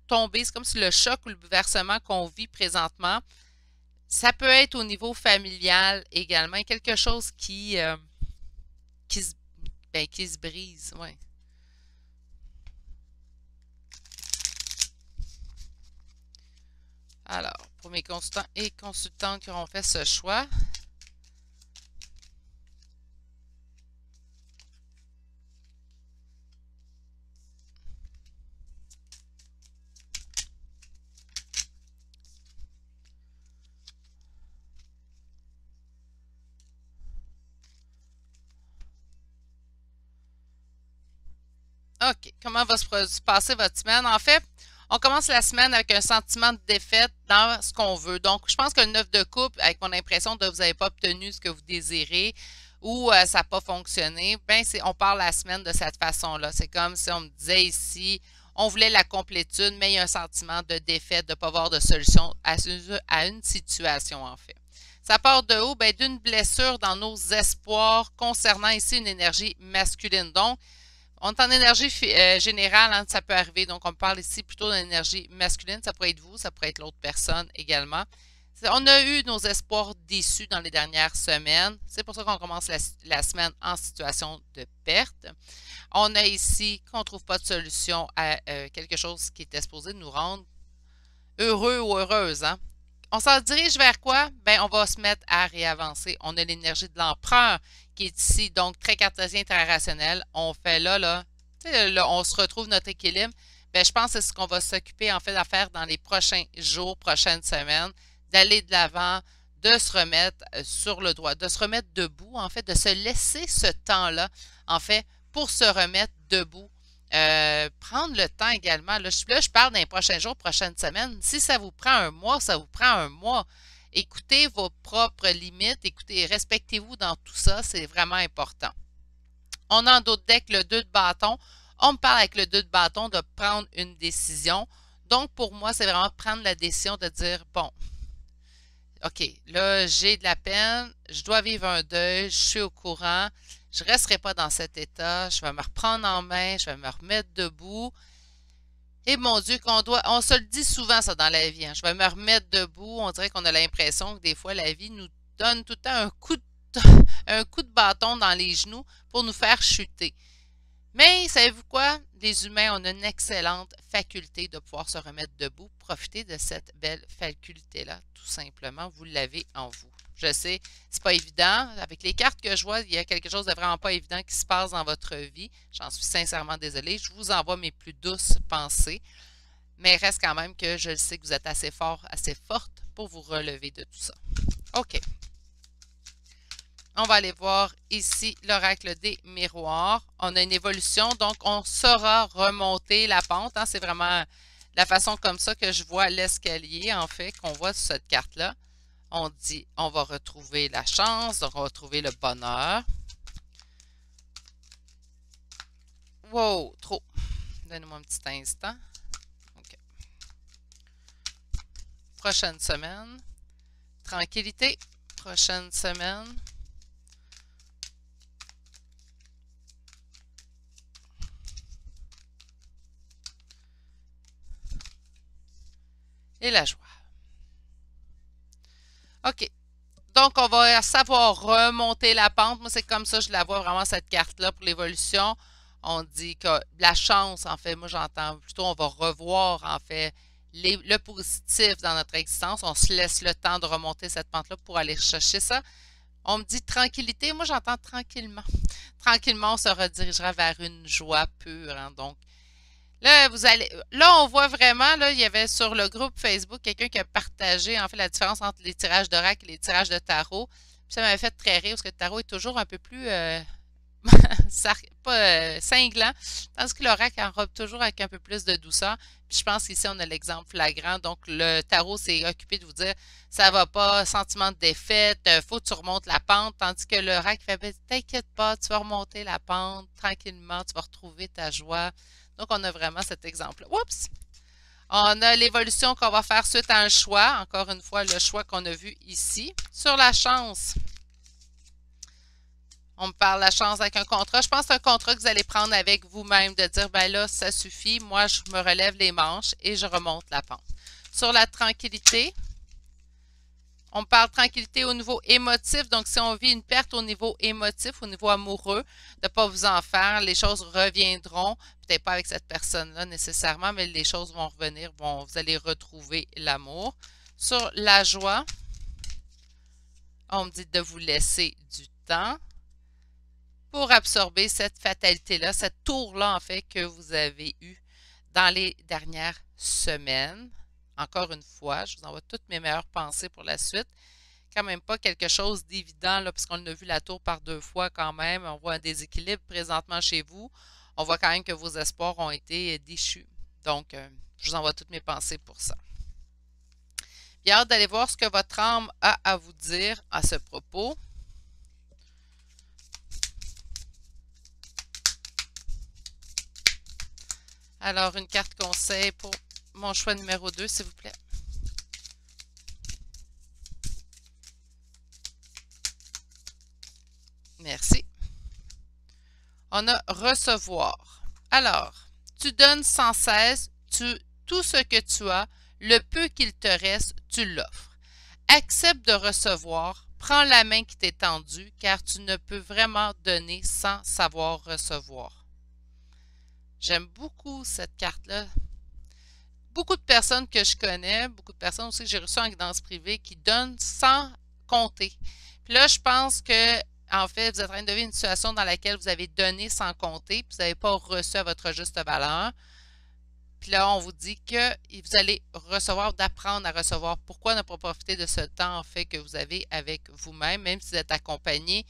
tombé. C'est comme si le choc ou le bouleversement qu'on vit présentement, ça peut être au niveau familial également. Quelque chose qui se brise. Ouais. Alors, pour mes consultants et consultantes qui auront fait ce choix, OK. Comment va se passer votre semaine? En fait, on commence la semaine avec un sentiment de défaite dans ce qu'on veut. Donc, je pense que le 9 de coupe, avec mon impression de vous n'avez pas obtenu ce que vous désirez ou ça n'a pas fonctionné, ben on part la semaine de cette façon-là. C'est comme si on me disait ici, on voulait la complétude, mais il y a un sentiment de défaite, de ne pas avoir de solution à une situation, en fait. Ça part de où? Ben, d'une blessure dans nos espoirs concernant ici une énergie masculine. Donc, on est en énergie générale, hein, ça peut arriver. Donc, on parle ici plutôt d'énergie masculine. Ça pourrait être vous, ça pourrait être l'autre personne également. On a eu nos espoirs déçus dans les dernières semaines. C'est pour ça qu'on commence la semaine en situation de perte. On a ici qu'on ne trouve pas de solution à quelque chose qui était supposé nous rendre heureux ou heureuse. Hein? On s'en dirige vers quoi? Ben, on va se mettre à réavancer. On a l'énergie de l'empereur qui est ici, donc très cartésien, très rationnel. On fait là, on se retrouve notre équilibre. Ben, je pense que c'est ce qu'on va s'occuper en fait à faire dans les prochains jours, prochaines semaines, d'aller de l'avant, de se remettre sur le droit, de se remettre debout, en fait, de se laisser ce temps-là, en fait, pour se remettre debout. Prendre le temps également. Là, je parle dans les prochains jours, prochaines semaines. Si ça vous prend un mois, ça vous prend un mois. Écoutez vos propres limites, écoutez, respectez-vous dans tout ça, c'est vraiment important. On a en d'autres decks le 2 de bâton. On me parle avec le 2 de bâton de prendre une décision. Donc, pour moi, c'est vraiment prendre la décision de dire, bon, OK, là, j'ai de la peine, je dois vivre un deuil, je suis au courant, je ne resterai pas dans cet état, je vais me reprendre en main, je vais me remettre debout. Et mon Dieu, on se le dit souvent ça dans la vie, hein, je vais me remettre debout, on dirait qu'on a l'impression que des fois la vie nous donne tout le temps un coup de bâton dans les genoux pour nous faire chuter. Mais savez-vous quoi? Les humains ont une excellente faculté de pouvoir se remettre debout. Profitez de cette belle faculté-là, tout simplement. Vous l'avez en vous. Je sais, c'est pas évident. Avec les cartes que je vois, il y a quelque chose de vraiment pas évident qui se passe dans votre vie. J'en suis sincèrement désolée. Je vous envoie mes plus douces pensées. Mais il reste quand même que je sais que vous êtes assez fort, assez forte pour vous relever de tout ça. OK. On va aller voir ici l'oracle des miroirs. On a une évolution, donc on saura remonter la pente. Hein. C'est vraiment la façon comme ça que je vois l'escalier, en fait, qu'on voit sur cette carte-là. On dit, on va retrouver la chance, donc on va trouver le bonheur. Wow, trop. Donnez-moi un petit instant. OK. Prochaine semaine. Tranquillité. Prochaine semaine. Et la joie. OK. Donc, on va savoir remonter la pente. Moi, c'est comme ça, je la vois vraiment, cette carte-là, pour l'évolution. On dit que la chance, en fait, moi, j'entends plutôt, on va revoir, en fait, le positif dans notre existence. On se laisse le temps de remonter cette pente-là pour aller chercher ça. On me dit tranquillité. Moi, j'entends tranquillement. tranquillement, on se redirigera vers une joie pure. Hein. Donc, là, là, on voit vraiment, là, il y avait sur le groupe Facebook quelqu'un qui a partagé, en fait, la différence entre les tirages d'oracle et les tirages de tarot. Puis ça m'avait fait très rire parce que le tarot est toujours un peu plus pas cinglant, tandis que l'oracle enrobe toujours avec un peu plus de douceur. Puis je pense qu'ici, on a l'exemple flagrant. Donc, le tarot s'est occupé de vous dire ça va pas, sentiment de défaite, faut que tu remontes la pente, tandis que l'oracle fait ben, t'inquiète pas, tu vas remonter la pente tranquillement, tu vas retrouver ta joie. Donc, on a vraiment cet exemple. Oups! On a l'évolution qu'on va faire suite à un choix. Encore une fois, le choix qu'on a vu ici. Sur la chance. On me parle de la chance avec un contrat. Je pense que c'est un contrat que vous allez prendre avec vous-même, de dire, ben là, ça suffit. Moi, je me relève les manches et je remonte la pente. Sur la tranquillité, on me parle de tranquillité au niveau émotif. Donc, si on vit une perte au niveau émotif, au niveau amoureux, de ne pas vous en faire, les choses reviendront. Peut-être pas avec cette personne-là nécessairement, mais les choses vont revenir. Bon, vous allez retrouver l'amour. Sur la joie, on me dit de vous laisser du temps pour absorber cette fatalité-là, cette tour-là, en fait, que vous avez eu dans les dernières semaines. Encore une fois, je vous envoie toutes mes meilleures pensées pour la suite. Quand même pas quelque chose d'évident, là, puisqu'on a vu la tour par 2 fois quand même. On voit un déséquilibre présentement chez vous. On voit quand même que vos espoirs ont été déchus. Donc, je vous envoie toutes mes pensées pour ça. J'ai hâte d'aller voir ce que votre âme a à vous dire à ce propos. Alors, une carte conseil pour mon choix numéro 2, s'il vous plaît. Merci. On a recevoir. Alors, tu donnes sans cesse tout ce que tu as, le peu qu'il te reste, tu l'offres. Accepte de recevoir, prends la main qui t'est tendue, car tu ne peux vraiment donner sans savoir recevoir. J'aime beaucoup cette carte-là. Beaucoup de personnes que je connais, beaucoup de personnes aussi que j'ai reçues en guidance privée qui donnent sans compter. Puis là, je pense que, en fait, vous êtes en train de vivre une situation dans laquelle vous avez donné sans compter, puis vous n'avez pas reçu à votre juste valeur. Puis là, on vous dit que vous allez recevoir, d'apprendre à recevoir. Pourquoi ne pas profiter de ce temps, en fait, que vous avez avec vous-même, même si vous êtes accompagné.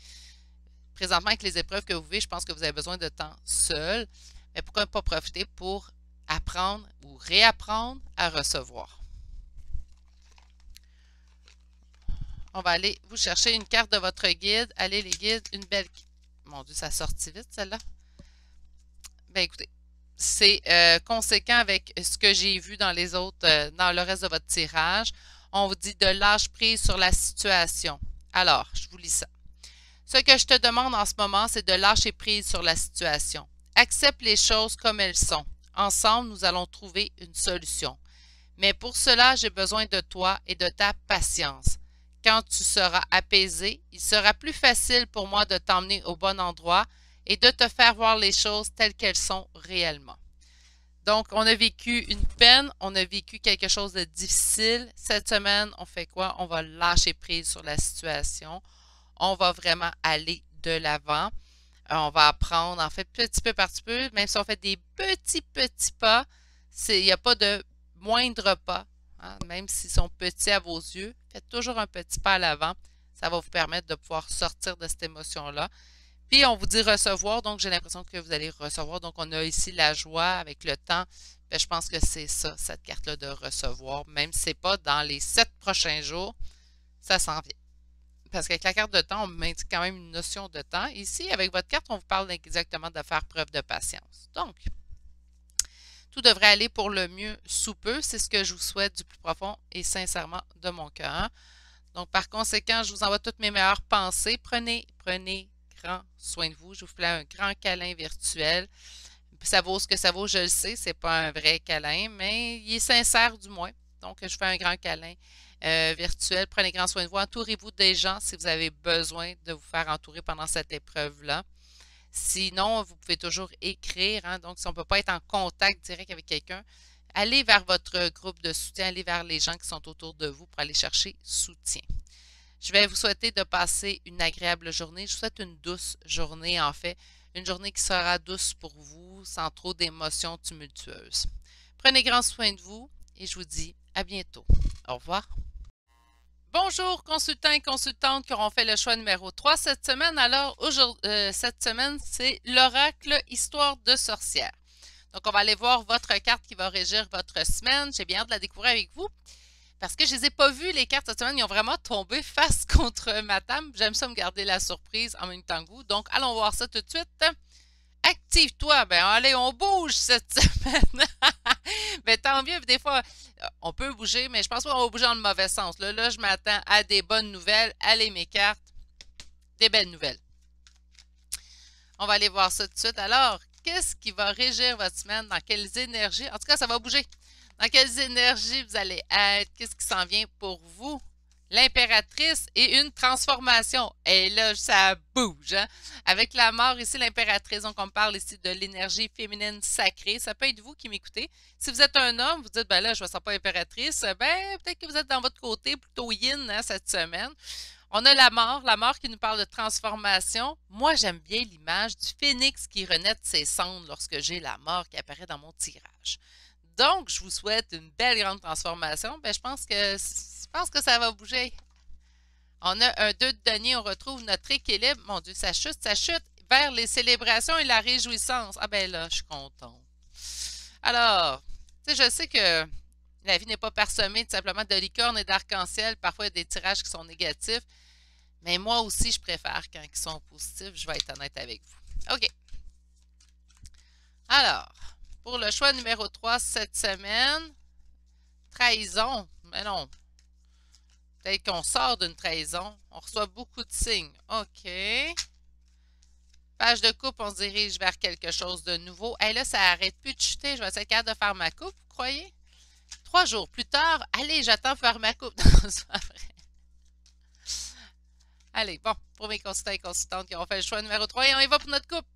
Présentement, avec les épreuves que vous vivez, je pense que vous avez besoin de temps seul. Mais pourquoi ne pas profiter pour apprendre ou réapprendre à recevoir? On va aller vous chercher une carte de votre guide. Allez, les guides, une belle... Mon Dieu, ça sortit vite, celle-là. Ben écoutez, c'est conséquent avec ce que j'ai vu dans les autres, dans le reste de votre tirage. On vous dit de lâcher prise sur la situation. Alors, je vous lis ça. Ce que je te demande en ce moment, c'est de lâcher prise sur la situation. Accepte les choses comme elles sont. Ensemble, nous allons trouver une solution. Mais pour cela, j'ai besoin de toi et de ta patience. Quand tu seras apaisé, il sera plus facile pour moi de t'emmener au bon endroit et de te faire voir les choses telles qu'elles sont réellement. Donc, on a vécu une peine, on a vécu quelque chose de difficile. Cette semaine, on fait quoi? On va lâcher prise sur la situation. On va vraiment aller de l'avant. On va apprendre, en fait, petit peu par petit peu, même si on fait des petits pas, il n'y a pas de moindre pas, hein, même s'ils sont petits à vos yeux, faites toujours un petit pas à l'avant. Ça va vous permettre de pouvoir sortir de cette émotion-là. Puis, on vous dit recevoir, donc j'ai l'impression que vous allez recevoir. Donc, on a ici la joie avec le temps. Bien, je pense que c'est ça, cette carte-là de recevoir. Même si ce n'est pas dans les 7 prochains jours, ça s'en vient. Parce qu'avec la carte de temps, on m'indique quand même une notion de temps. Ici, avec votre carte, on vous parle exactement de faire preuve de patience. Donc, tout devrait aller pour le mieux sous peu. C'est ce que je vous souhaite du plus profond et sincèrement de mon cœur. Donc, par conséquent, je vous envoie toutes mes meilleures pensées. Prenez grand soin de vous. Je vous fais un grand câlin virtuel. Ça vaut ce que ça vaut, je le sais. Ce n'est pas un vrai câlin, mais il est sincère du moins. Donc, je fais un grand câlin virtuel. Prenez grand soin de vous. Entourez-vous des gens si vous avez besoin de vous faire entourer pendant cette épreuve-là. Sinon, vous pouvez toujours écrire. Hein, donc, si on ne peut pas être en contact direct avec quelqu'un, allez vers votre groupe de soutien, allez vers les gens qui sont autour de vous pour aller chercher soutien. Je vais vous souhaiter de passer une agréable journée. Je vous souhaite une douce journée, en fait. Une journée qui sera douce pour vous, sans trop d'émotions tumultueuses. Prenez grand soin de vous et je vous dis à bientôt. Au revoir. Bonjour consultants et consultantes qui auront fait le choix numéro 3 cette semaine. Alors, cette semaine, c'est l'oracle Histoire de sorcière. Donc, on va aller voir votre carte qui va régir votre semaine. J'ai bien hâte de la découvrir avec vous. Parce que je ne les ai pas vus, les cartes cette semaine. Ils ont vraiment tombé face contre ma table. J'aime ça me garder la surprise en même temps que vous. Donc, allons voir ça tout de suite. Active-toi. Ben, allez, on bouge cette semaine. Ben, tant mieux. Des fois, on peut bouger, mais je pense pas qu'on va bouger dans le mauvais sens. Là, je m'attends à des bonnes nouvelles. Allez, mes cartes. Des belles nouvelles. On va aller voir ça tout de suite. Alors, qu'est-ce qui va régir votre semaine? Dans quelles énergies? En tout cas, ça va bouger. Dans quelles énergies vous allez être? Qu'est-ce qui s'en vient pour vous? L'impératrice et une transformation. Et là, ça bouge. Hein? Avec la mort ici, l'impératrice, donc on parle ici de l'énergie féminine sacrée. Ça peut être vous qui m'écoutez. Si vous êtes un homme, vous dites, ben là, je ne me sens pas impératrice. Ben, peut-être que vous êtes dans votre côté plutôt yin hein, cette semaine. On a la mort qui nous parle de transformation. Moi, j'aime bien l'image du phénix qui renaît de ses cendres lorsque j'ai la mort qui apparaît dans mon tirage. Donc, je vous souhaite une belle grande transformation. Ben, je pense que ça va bouger. On a un 2 de denier, on retrouve notre équilibre. Mon Dieu, ça chute vers les célébrations et la réjouissance. Ah ben là, je suis contente. Alors, tu sais, je sais que la vie n'est pas parsemée tout simplement de licornes et d'arc-en-ciel. Parfois, il y a des tirages qui sont négatifs. Mais moi aussi, je préfère quand ils sont positifs. Je vais être honnête avec vous. OK. Alors, pour le choix numéro 3 cette semaine, trahison. Mais non. Peut-être qu'on sort d'une trahison. On reçoit beaucoup de signes. OK. Page de coupe, on se dirige vers quelque chose de nouveau. Et là, ça n'arrête plus de chuter. Je vais essayer de faire ma coupe, vous croyez? 3 jours plus tard, allez, j'attends faire ma coupe. Non, c'est pas vrai. Allez, bon, pour mes consultants et consultantes qui ont fait le choix numéro 3, et on y va pour notre coupe.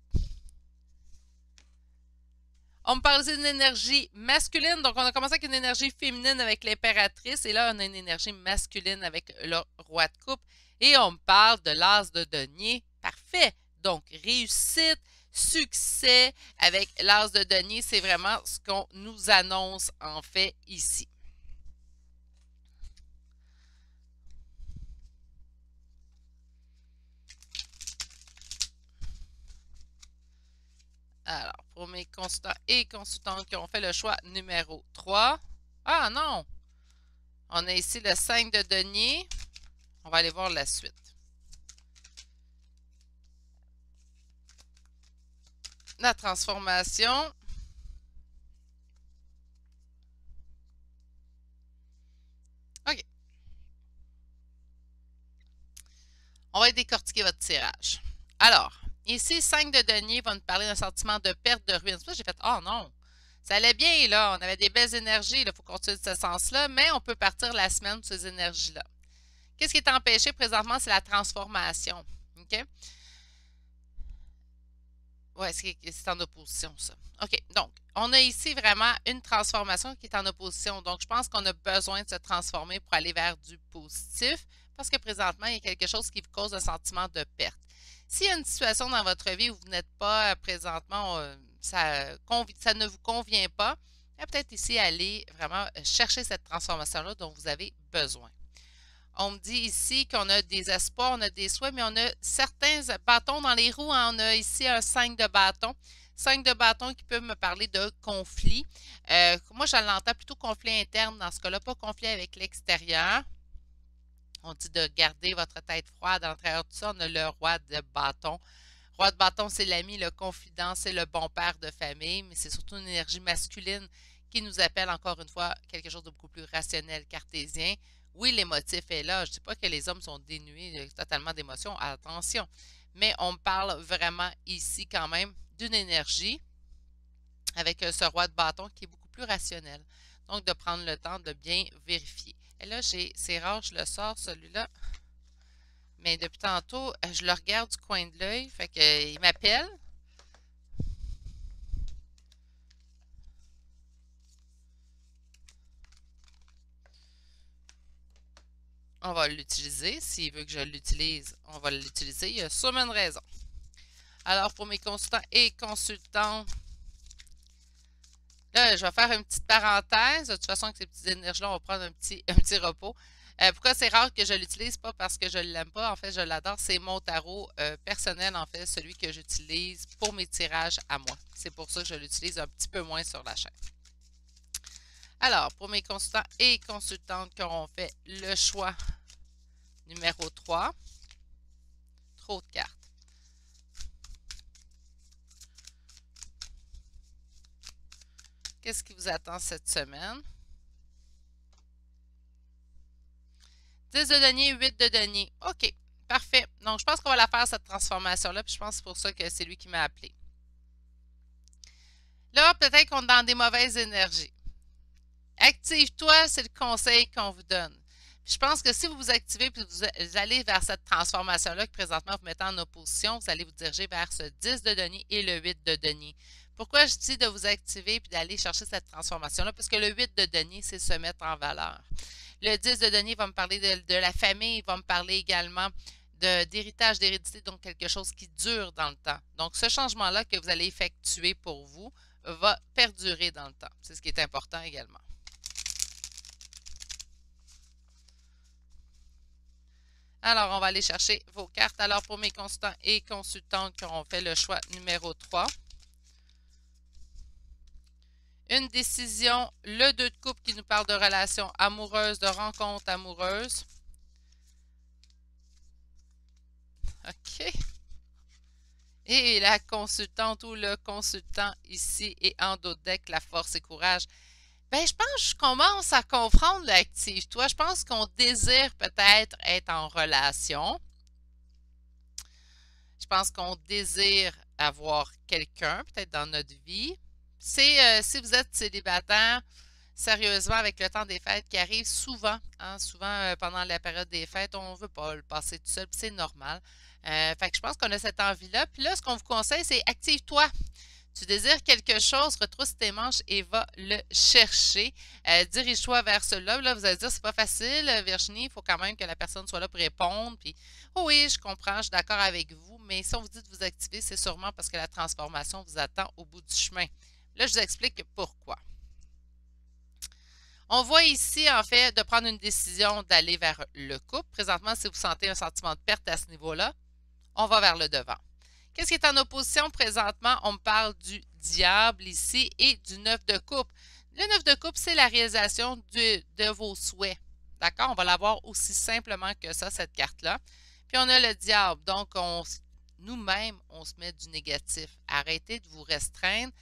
On me parle ici d'une énergie masculine. Donc, on a commencé avec une énergie féminine avec l'impératrice. Et là, on a une énergie masculine avec le roi de coupe. Et on me parle de l'as de denier. Parfait. Donc, réussite, succès avec l'as de denier. C'est vraiment ce qu'on nous annonce en fait ici. Alors, pour mes consultants et consultantes qui ont fait le choix numéro 3. Ah non! On a ici le 5 de denier. On va aller voir la suite. La transformation. OK. On va décortiquer votre tirage. Alors, ici, 5 de denier va nous parler d'un sentiment de perte, de ruine. C'est pour ça que j'ai fait « Oh non! » Ça allait bien, là. On avait des belles énergies. Il faut continuer de ce sens-là, mais on peut partir la semaine de ces énergies-là. Qu'est-ce qui est empêché présentement? C'est la transformation. OK? Oui, c'est en opposition, ça. OK, donc, on a ici vraiment une transformation qui est en opposition. Donc, je pense qu'on a besoin de se transformer pour aller vers du positif parce que présentement, il y a quelque chose qui vous cause un sentiment de perte. S'il y a une situation dans votre vie où vous n'êtes pas présentement, ça ne vous convient pas, peut-être ici aller vraiment chercher cette transformation-là dont vous avez besoin. On me dit ici qu'on a des espoirs, on a des souhaits, mais on a certains bâtons dans les roues. Hein. On a ici un 5 de bâton. 5 de bâton qui peut me parler de conflit. Moi, je l'entends plutôt conflit interne dans ce cas-là, pas conflit avec l'extérieur. On dit de garder votre tête froide à l'intérieur de tout ça. On a le roi de bâton. Roi de bâton, c'est l'ami, le confident, c'est le bon père de famille, mais c'est surtout une énergie masculine qui nous appelle encore une fois quelque chose de beaucoup plus rationnel, cartésien. Oui, l'émotif est là. Je ne dis pas que les hommes sont dénués totalement d'émotions. Attention. Mais on me parle vraiment ici quand même d'une énergie avec ce roi de bâton qui est beaucoup plus rationnel. Donc, de prendre le temps de bien vérifier. Et là, c'est rare, je le sors celui-là. Mais depuis tantôt, je le regarde du coin de l'œil. Fait qu'il m'appelle. on va l'utiliser. S'il veut que je l'utilise, on va l'utiliser. Il y a sûrement une raison. Alors, pour mes consultants et consultantes, là, je vais faire une petite parenthèse. De toute façon, avec ces petites énergies-là, on va prendre un petit repos. Pourquoi c'est rare que je l'utilise? Pas parce que je ne l'aime pas. En fait, je l'adore. C'est mon tarot personnel, en fait, celui que j'utilise pour mes tirages à moi. C'est pour ça que je l'utilise un petit peu moins sur la chaîne. Alors, pour mes consultants et consultantes qui auront fait le choix numéro 3, trop de cartes. Qu'est-ce qui vous attend cette semaine? 10 de denier, 8 de denier. OK, parfait. Donc, je pense qu'on va la faire, cette transformation-là, puis je pense que c'est pour ça que c'est lui qui m'a appelé. Là, peut-être qu'on est dans des mauvaises énergies. Active-toi, c'est le conseil qu'on vous donne. Puis je pense que si vous vous activez et vous allez vers cette transformation-là que présentement vous mettez en opposition, vous allez vous diriger vers ce 10 de denier et le 8 de denier. Pourquoi je dis de vous activer et d'aller chercher cette transformation-là? Parce que le 8 de denier, c'est se mettre en valeur. Le 10 de denier va me parler de la famille, il va me parler également d'héritage, d'hérédité, donc quelque chose qui dure dans le temps. Donc, ce changement-là que vous allez effectuer pour vous va perdurer dans le temps. C'est ce qui est important également. Alors, on va aller chercher vos cartes. Alors, pour mes consultants et consultantes qui auront fait le choix numéro 3, une décision, le 2 de coupe qui nous parle de relations amoureuses, de rencontres amoureuses. OK. Et la consultante ou le consultant ici est en dos de deck, la force et courage. Ben, je pense que je commence à comprendre l'active-toi. Je pense qu'on désire peut-être être en relation. Je pense qu'on désire avoir quelqu'un, peut-être dans notre vie. C'est si vous êtes célibataire, sérieusement, avec le temps des fêtes qui arrive souvent, hein, souvent pendant la période des fêtes, on ne veut pas le passer tout seul, puis c'est normal. Fait que je pense qu'on a cette envie-là. Puis là, ce qu'on vous conseille, c'est active-toi. Tu désires quelque chose, retrousse tes manches et va le chercher. Dirige-toi vers cela. Là, vous allez dire, c'est pas facile, Virginie, il faut quand même que la personne soit là pour répondre. Puis, oh oui, je comprends, je suis d'accord avec vous, mais si on vous dit de vous activer, c'est sûrement parce que la transformation vous attend au bout du chemin. Là, je vous explique pourquoi. On voit ici, en fait, de prendre une décision d'aller vers le couple. Présentement, si vous sentez un sentiment de perte à ce niveau-là, on va vers le devant. Qu'est-ce qui est en opposition présentement? On me parle du diable ici et du 9 de coupe. Le 9 de coupe, c'est la réalisation de vos souhaits. D'accord? On va l'avoir aussi simplement que ça, cette carte-là. Puis on a le diable. Donc, nous-mêmes, on se met du négatif. Arrêtez de vous restreindre.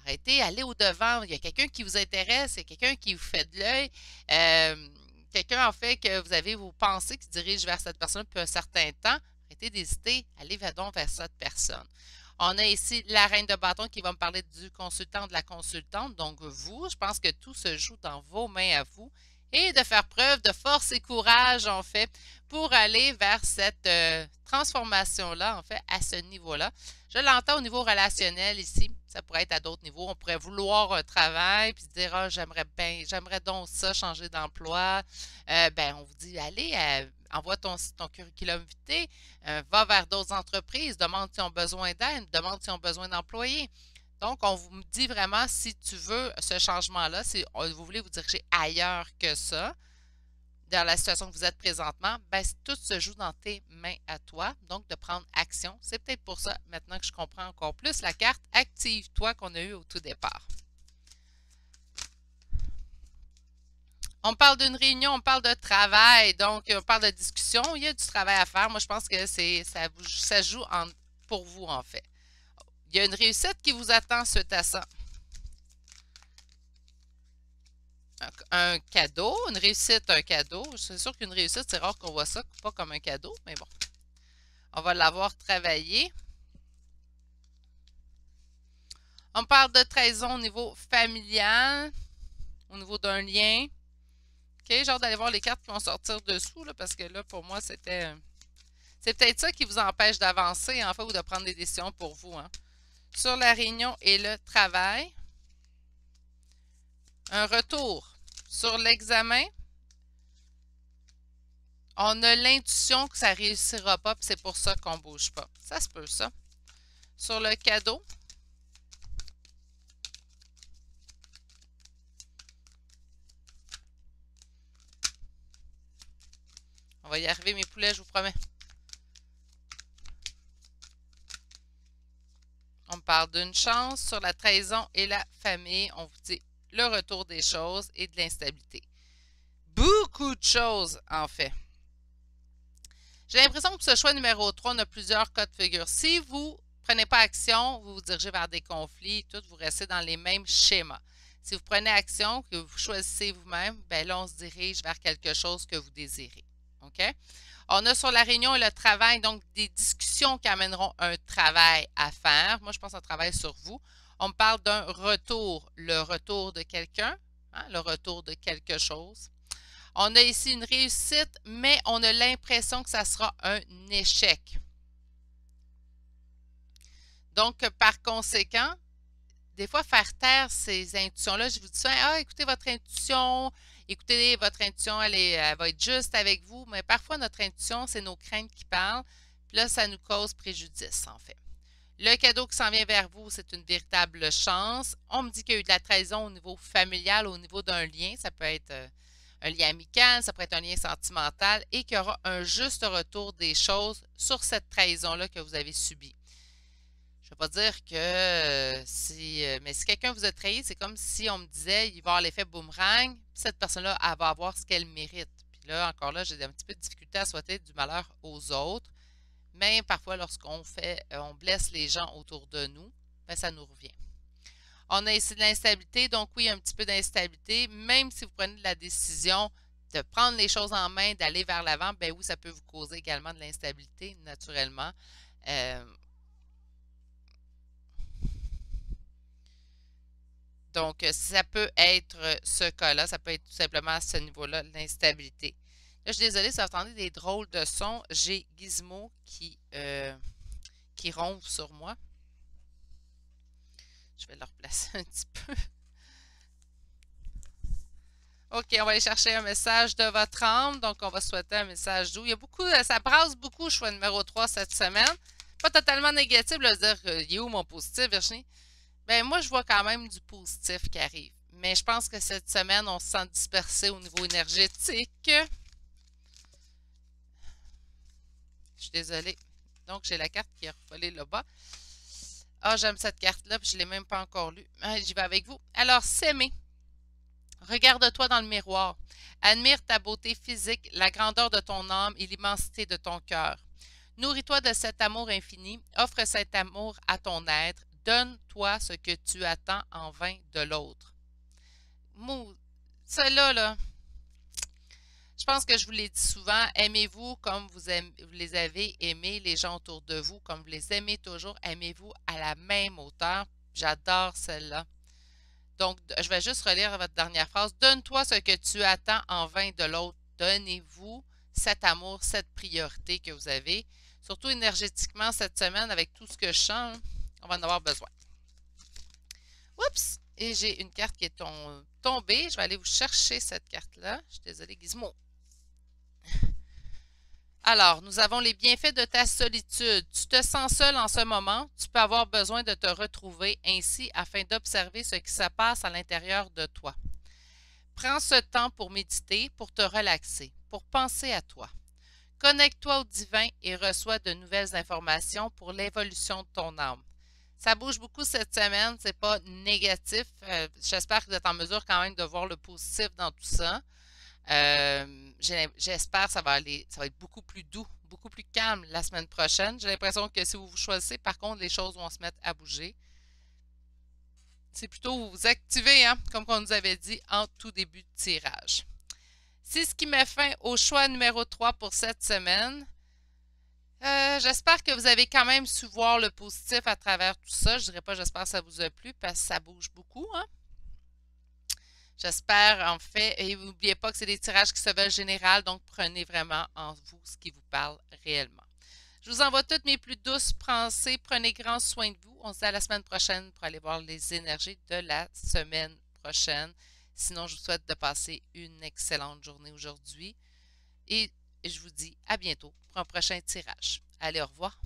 Arrêtez, allez au-devant. Il y a quelqu'un qui vous intéresse, il y a quelqu'un qui vous fait de l'œil. Quelqu'un, en fait, que vous avez vos pensées qui se dirigent vers cette personne depuis un certain temps. Arrêtez d'hésiter, allez donc vers cette personne. On a ici la reine de bâton qui va me parler du consultant, de la consultante. Donc, vous, je pense que tout se joue dans vos mains à vous. Et de faire preuve de force et courage, en fait, pour aller vers cette transformation-là, en fait, à ce niveau-là. Je l'entends au niveau relationnel ici. Ça pourrait être à d'autres niveaux. On pourrait vouloir un travail puis se dire, ah, j'aimerais donc ça, changer d'emploi. Ben, on vous dit, allez, envoie ton curriculum vitae, va vers d'autres entreprises, demande s'ils ont besoin d'aide, demande s'ils ont besoin d'employés. Donc, on vous dit vraiment, si tu veux ce changement-là, si vous voulez vous diriger ailleurs que ça, dans la situation que vous êtes présentement, ben, tout se joue dans tes mains à toi. Donc, de prendre action. C'est peut-être pour ça, maintenant que je comprends encore plus, la carte « Active-toi » qu'on a eue au tout départ. On parle d'une réunion, on parle de travail, donc on parle de discussion. Il y a du travail à faire. Moi, je pense que ça joue pour vous, en fait. Il y a une réussite qui vous attend suite à ça. Un cadeau, une réussite, un cadeau. C'est sûr qu'une réussite, c'est rare qu'on voit ça, pas comme un cadeau, mais bon. On va l'avoir travaillé. On parle de trahison au niveau familial, au niveau d'un lien. OK, j'ai hâte d'aller voir les cartes qui vont sortir dessous, là, parce que là, pour moi, c'était... C'est peut-être ça qui vous empêche d'avancer, en fait, ou de prendre des décisions pour vous. Hein. Sur la réunion et le travail. Un retour sur l'examen. On a l'intuition que ça ne réussira pas, puis c'est pour ça qu'on ne bouge pas. Ça se peut, ça. Sur le cadeau, on va y arriver, mes poulets, je vous promets. On me parle d'une chance. Sur la trahison et la famille, on vous dit le retour des choses et de l'instabilité. Beaucoup de choses, en fait. J'ai l'impression que pour ce choix numéro 3, on a plusieurs cas de figure. Si vous ne prenez pas action, vous vous dirigez vers des conflits, tout, vous restez dans les mêmes schémas. Si vous prenez action, que vous choisissez vous-même, bien là, on se dirige vers quelque chose que vous désirez. OK? On a sur la réunion et le travail, donc des discussions qui amèneront un travail à faire. Moi, je pense à un travail sur vous. On me parle d'un retour, le retour de quelqu'un, hein, le retour de quelque chose. On a ici une réussite, mais on a l'impression que ça sera un échec. Donc, par conséquent, des fois, faire taire ces intuitions-là, je vous dis ça, écoutez votre intuition, elle va être juste avec vous, mais parfois, notre intuition, c'est nos craintes qui parlent, puis là, ça nous cause préjudice, en fait. Le cadeau qui s'en vient vers vous, c'est une véritable chance. On me dit qu'il y a eu de la trahison au niveau familial, au niveau d'un lien, ça peut être un lien amical, ça peut être un lien sentimental, et qu'il y aura un juste retour des choses sur cette trahison-là que vous avez subie. Je ne vais pas dire que mais si quelqu'un vous a trahi, c'est comme si on me disait, il va y avoir l'effet boomerang, puis cette personne-là, elle va avoir ce qu'elle mérite. Puis là, encore là, j'ai un petit peu de difficulté à souhaiter du malheur aux autres, mais parfois, lorsqu'on on blesse les gens autour de nous, ben, ça nous revient. On a ici de l'instabilité, donc oui, un petit peu d'instabilité, même si vous prenez la décision de prendre les choses en main, d'aller vers l'avant, ben oui, ça peut vous causer également de l'instabilité, naturellement. Donc, ça peut être ce cas-là, ça peut être tout simplement à ce niveau-là, l'instabilité. Là, je suis désolée, si vous entendez des drôles de sons, j'ai Gizmo qui ronfle sur moi. Je vais le replacer un petit peu. OK, on va aller chercher un message de votre âme. Donc, on va souhaiter un message doux. Il y a beaucoup, ça brasse beaucoup, choix numéro 3 cette semaine. Pas totalement négatif, de dire, il est où mon positif, Virginie? Ben, moi, je vois quand même du positif qui arrive. Mais je pense que cette semaine, on se sent dispersé au niveau énergétique. Je suis désolée. Donc, j'ai la carte qui est revolée là-bas. Ah, j'aime cette carte-là, puis je ne l'ai même pas encore lue. J'y vais avec vous. Alors, s'aimer. Regarde-toi dans le miroir. Admire ta beauté physique, la grandeur de ton âme et l'immensité de ton cœur. Nourris-toi de cet amour infini. Offre cet amour à ton être. Donne-toi ce que tu attends en vain de l'autre. Cela, là, je pense que je vous l'ai dit souvent, aimez-vous comme vous les avez aimés, les gens autour de vous, comme vous les aimez toujours, aimez-vous à la même hauteur. J'adore celle-là. Donc, je vais juste relire votre dernière phrase. Donne-toi ce que tu attends en vain de l'autre. Donnez-vous cet amour, cette priorité que vous avez. Surtout énergétiquement cette semaine, avec tout ce que je sens, on va en avoir besoin. Oups! Et j'ai une carte qui est tombée. Je vais aller vous chercher cette carte-là. Je suis désolée, Gizmo. Alors, nous avons les bienfaits de ta solitude. Tu te sens seul en ce moment. Tu peux avoir besoin de te retrouver ainsi afin d'observer ce qui se passe à l'intérieur de toi. Prends ce temps pour méditer, pour te relaxer, pour penser à toi. Connecte-toi au divin et reçois de nouvelles informations pour l'évolution de ton âme. Ça bouge beaucoup cette semaine, c'est pas négatif. J'espère que vous êtes en mesure quand même de voir le positif dans tout ça. J'espère que ça va être beaucoup plus doux, beaucoup plus calme la semaine prochaine. J'ai l'impression que si vous vous choisissez, par contre, les choses vont se mettre à bouger. C'est plutôt vous vous activez, hein, comme on nous avait dit en tout début de tirage. C'est ce qui met fin au choix numéro 3 pour cette semaine. J'espère que vous avez quand même su voir le positif à travers tout ça. Je dirais pas j'espère que ça vous a plu parce que ça bouge beaucoup, hein? J'espère, en fait, et n'oubliez pas que c'est des tirages qui se veulent généraux, donc prenez vraiment en vous ce qui vous parle réellement. Je vous envoie toutes mes plus douces pensées. Prenez grand soin de vous. On se dit à la semaine prochaine pour aller voir les énergies de la semaine prochaine. Sinon, je vous souhaite de passer une excellente journée aujourd'hui. Et et je vous dis à bientôt pour un prochain tirage. Allez, au revoir.